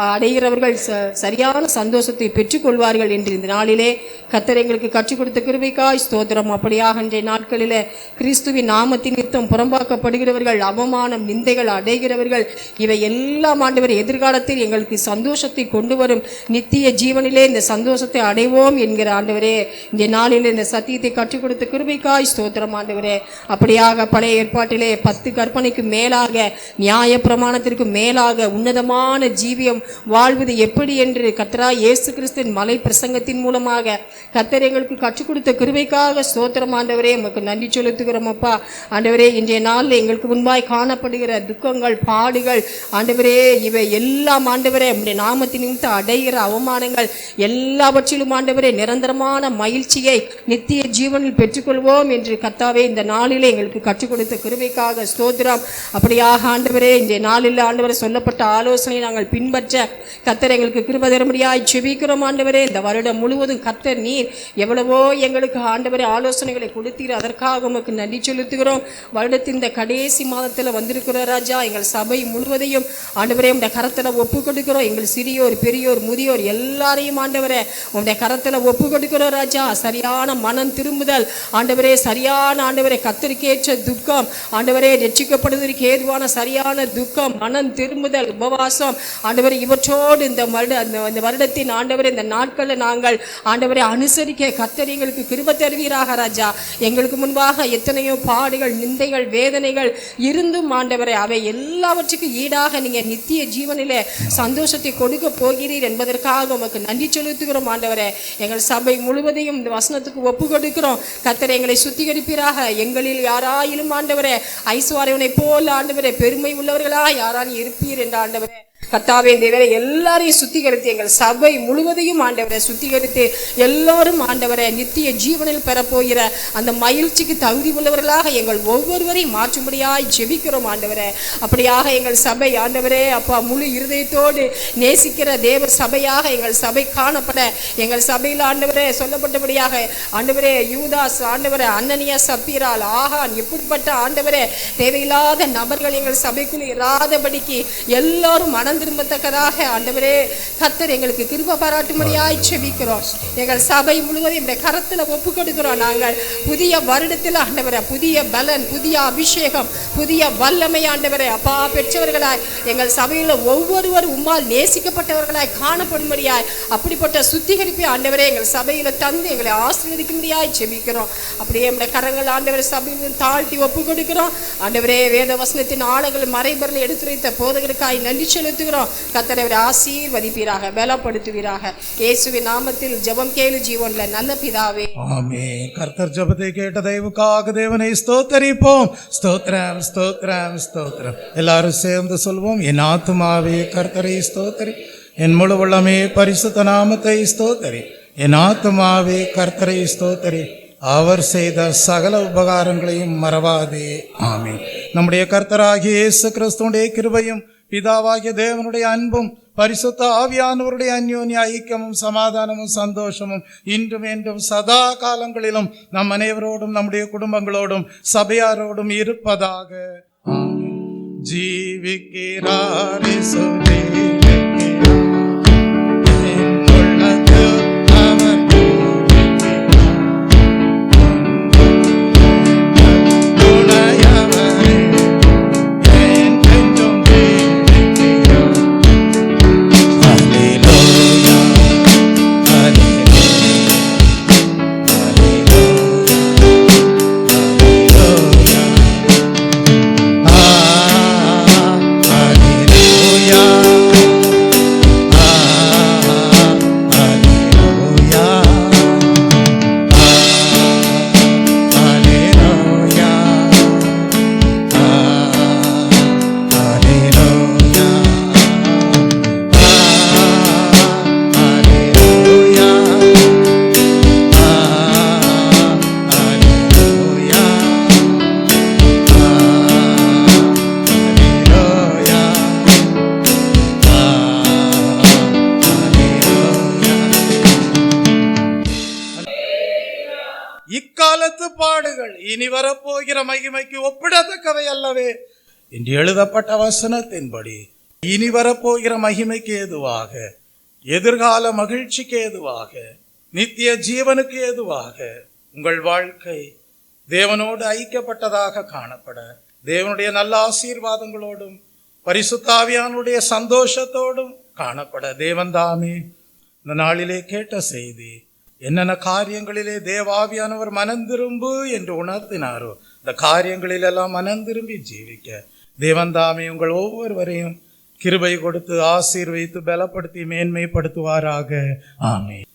அடைகிறவர்கள் சரியான சந்தோஷத்தை பெற்றுக்கொள்வார்கள் என்று இந்த நாளிலே கர்த்தர் எங்களுக்கு கற்றுக் கொடுத்த கிருபைக்காய் ஸ்தோத்திரம். அப்படியாக இன்றைய நாட்களிலே கிறிஸ்துவின் நாமத்தின் நிமித்தம் புறம்பாக்கப்படுகிறவர்கள், அவமானம் நிந்தைகள் அடைகிறவர்கள், இவை எல்லாம் ஆண்டவர் எதிர்காலத்தில் எங்களுக்கு சந்தோஷத்தை கொண்டு வரும். நித்திய ஜீவனிலே இந்த சந்தோஷத்தை அடைவோம் என்கிற ஆண்டவரே இந்த நாளிலே இந்த சத்தியத்தை கற்றுக் கொடுத்த கிருபைக்காய் ஸ்தோத்திரம் ஆண்டவரே. அப்படியாக பழைய ஏற்பாட்டிலே 10 கற்பனைக்கு மேலாக, நியாய பிரமாணத்திற்கு மேலாக உன்னதமான ஜீவியம் வாழ்வது எப்படி என்று கர்த்தராய் இயேசு கிறிஸ்துவின் மலை பிரசங்கத்தின் மூலமாக கர்த்தர் எங்களுக்கு கற்றுக் கொடுத்த கிருபைக்காக ஸ்தோத்திரம் ஆண்டவரே. உமக்கு நன்றி செலுத்துகிறோம் அப்பா. ஆண்டவரே, இன்றைய நாளில் எங்களுக்கு முன்பாய் காணப்படுகிற துக்கங்கள், பாடுகள் ஆண்டவரே, இவை எல்லாம் ஆண்டவரே உம்முடைய நாமத்தின் நிமித்தம் அடைகிற அவமானங்கள் எல்லாவற்றிலும் ஆண்டவரே நிரந்தரமான மகிழ்ச்சியை நித்திய ஜீவனில் பெற்றுக்கொள்வோம் என்று கர்த்தாவே இந்த நாளிலே எங்களுக்கு கற்றுக் கொடுத்த கிருபைக்காக ஸ்தோத்திரம். அப்படியாக ஆண்டவரே, இந்த நாளில் ஆண்டவரே சொல்லப்பட்ட ஆலோசனை நாங்கள் பின்பற்ற கர்த்தர் எங்களுக்கு கிருபை தரும்படியாய் ஜெபிக்கிறோம் ஆண்டவரே. இந்த வருடம் முழுவதும் கர்த்தர் நீர் எவ்வளவோ எங்களுக்கு ஆண்டவரே ஆலோசனைகளை கொடுத்தீர், அதற்காக உமக்கு நன்றி செலுத்துகிறோம். வருடத்தின் இந்த கடைசி மாதத்தில் வந்திருக்கிற ராஜா, எங்கள் சபை முழுவதையும் ஆண்டவரே உடைய கரத்தில் ஒப்பு கொடுக்கிறோம். எங்கள் சிறியோர், பெரியோர், முதியோர் எல்லாரையும் ஆண்டவரே உடைய கரத்தில் ஒப்பு கொடுக்கிறோம் ராஜா. சரியான மனம் திரும்புதல் ஆண்டவரே, சரியான ஆண்டவரே கர்த்தருக்கேற்ற துக்கம் ஆண்டவரே, ரட்சிக்கப்படுவதற்கு ஏதுவான சரியான துக்கம், மனம் திரும்புதல், உபவாசம் ஆண்டவரே, இவற்றோடு இந்த வருடத்தின் ஆண்டவரே இந்த நாட்களில் நாங்கள் ஆண்டவரே அனுசரிக்க கர்த்தர் எங்களுக்கு கிருபை தருவீராக ராஜா. எங்களுக்கு முன்பாக எத்தனையோ பாடுகள், நிந்தைகள், வேதனைகள் இருந்தும் ஆண்டவரே அவை எல்லாவற்றுக்கும் ஈடாக நீங்க நித்திய ஜீவனிலே சந்தோஷத்தை கொடுக்க போகிறீர் என்பதற்காக உமக்கு நன்றி செலுத்துகிறோம் ஆண்டவரே. எங்கள் சபை முழுவதையும் இந்த வசனத்துக்கு ஒப்பு கொடுக்கிறோம். கர்த்தர் எங்களை சுத்திகரிப்பீராக. எங்களில் யாராயிலும் ஆண்டவரே ஐஸ்வர்யவனை போல ஆண்டவரே பெருமை உள்ளவர்களா யாராலும் இருப்பீர் என்ற ஆண்டவரே கர்த்தாவே, இந்த வேளை எல்லாரையும் சுத்திகரித்து எங்கள் சபை முழுவதையும் ஆண்டவரை சுத்திகரித்து எல்லாரும் ஆண்டவரை நித்திய ஜீவனில் பெறப்போகிற அந்த மகிழ்ச்சிக்கு தகுதி உள்ளவர்களாக எங்கள் ஒவ்வொருவரையும் மாற்றும்படியாய் ஜெபிக்கிறோம் ஆண்டவரே. அப்படியாக எங்கள் சபை ஆண்டவரே அப்பா முழு இருதயத்தோடு நேசிக்கிற தேவ சபையாக எங்கள் சபை காணப்பட, எங்கள் சபையில் ஆண்டவரே சொல்லப்பட்டபடியாக ஆண்டவரே யூதாஸ் ஆண்டவரே, அனனியா, சப்பீரால், ஆகான் எப்படிப்பட்ட ஆண்டவரே தேவையில்லாத நபர்கள் எங்கள் சபைக்குள் இராதபடிக்கு எல்லாரும் மனம் திரும்பத்தக்கதாக ஆண்டவரே கர்த்தர் எங்களுக்கு கிருபை பாராட்டும்படியாய் ஜெபிக்கிறோம். எங்கள் சபை முழுவதும் இந்த கரத்தில் ஒப்பு கொடுக்கிறோம். நாங்கள் புதிய வருடத்தில் ஆண்டவரே புதிய பலன், புதிய அபிஷேகம், புதிய வல்லமை ஆண்டவரே அப்பா பெற்றவர்களாய் எங்கள் சபையில் ஒவ்வொருவர் உம்மால் நேசிக்கப்பட்டவர்களாய் காணப்படும்படியாய் அப்படிப்பட்ட சுத்திகரிப்பை ஆண்டவரே எங்கள் சபையில் தந்து எங்களை ஆசீர்வதிக்கும்படியாய் ஜெபிக்கிறோம். அப்படியே நம்முடைய கரங்கள் ஆண்டவரை சபையில் தாழ்த்தி ஒப்பு கொடுக்கிறோம். ஆண்டவரே வேத வசனத்தின் ஆழங்கள் மறைபொருளை எடுத்துரைத்த போதகருக்காய் நன்றி செலுத்துகிறோம். செலுத்துகிறோம். கர்த்தரை அவரை ஆசீர்வதிப்பீராக, பலப்படுத்துவீராக. இயேசுவின் நாமத்தில் ஜெபம் கேளு ஜீவன்ல நல்ல பிதாவே, ஆமென். கர்த்தர் ஜெபத்தை கேட்ட தயவுக்காக தேவனை ஸ்தோத்தரிப்போம். ஸ்தோத்திரம், ஸ்தோத்திரம், ஸ்தோத்திரம். எல்லாரும் சேர்ந்து சொல்வோம். என் ஆத்துமாவே கர்த்தரை ஸ்தோத்தரி, என் முழு உள்ளமே பரிசுத்த நாமத்தை ஸ்தோத்தரி. என் ஆத்துமாவே கர்த்தரை ஸ்தோத்தரி, அவர் செய்த சகல உபகாரங்களையும் மறவாதே. ஆமென். நம்முடைய கர்த்தராகிய இயேசு கிறிஸ்துவுடைய கிருபையும் பிதாவாகிய தேவனுடைய அன்பும் பரிசுத்த ஆவியானவருடைய அந்யோன்ய ஐக்கியமும் சமாதானமும் சந்தோஷமும் இன்றும் என்றும் சதா காலங்களிலும் நம் அனைவரோடும் நம்முடைய குடும்பங்களோடும் சபையாரோடும் இருப்பதாக. ஆமென். ஜீவிக்கிறார் இயேசு, ஜீவிக்கிறார். என் உள்ளத்தில் அவர் ஜீவிக்கிறார். துணையவரே, என்றென்றும் ஜீவிக்கிறார். அல்லேலூயா, அல்லேலூயா, அல்லேலூயா, அல்லேலூயா. இக்காலத்து பாடுகள் இனி வரப்போகிற மகிமைக்கு ஒப்பிடத்தக்கவை அல்லவே என்று எழுதப்பட்ட வசனத்தின்படி இனி வரப்போகிற மகிமைக்கு ஏதுவாக, எதிர்கால மகிழ்ச்சிக்கு ஏதுவாக, நித்திய ஜீவனுக்கு ஏதுவாக உங்கள் வாழ்க்கை தேவனோடு ஐக்கியப்பட்டதாக காணப்பட, தேவனுடைய நல்ல ஆசீர்வாதங்களோடும் பரிசுத்த ஆவியானுடைய சந்தோஷத்தோடும் காணப்பட தேவன் தாமே இந்த நாளிலே கேட்ட செய்தி என்னென்ன காரியங்களிலே தேவாவியானவர் மனந்திரும்பு என்று உணர்த்தினாரோ இந்த காரியங்களிலெல்லாம் மனந்திரும்பி ஜீவிக்க தேவன் தாமே உங்கள் ஒவ்வொருவரையும் கிருபை கொடுத்து ஆசீர்வதித்து பலப்படுத்தி மேன்மைப்படுத்துவாராக. ஆமென்.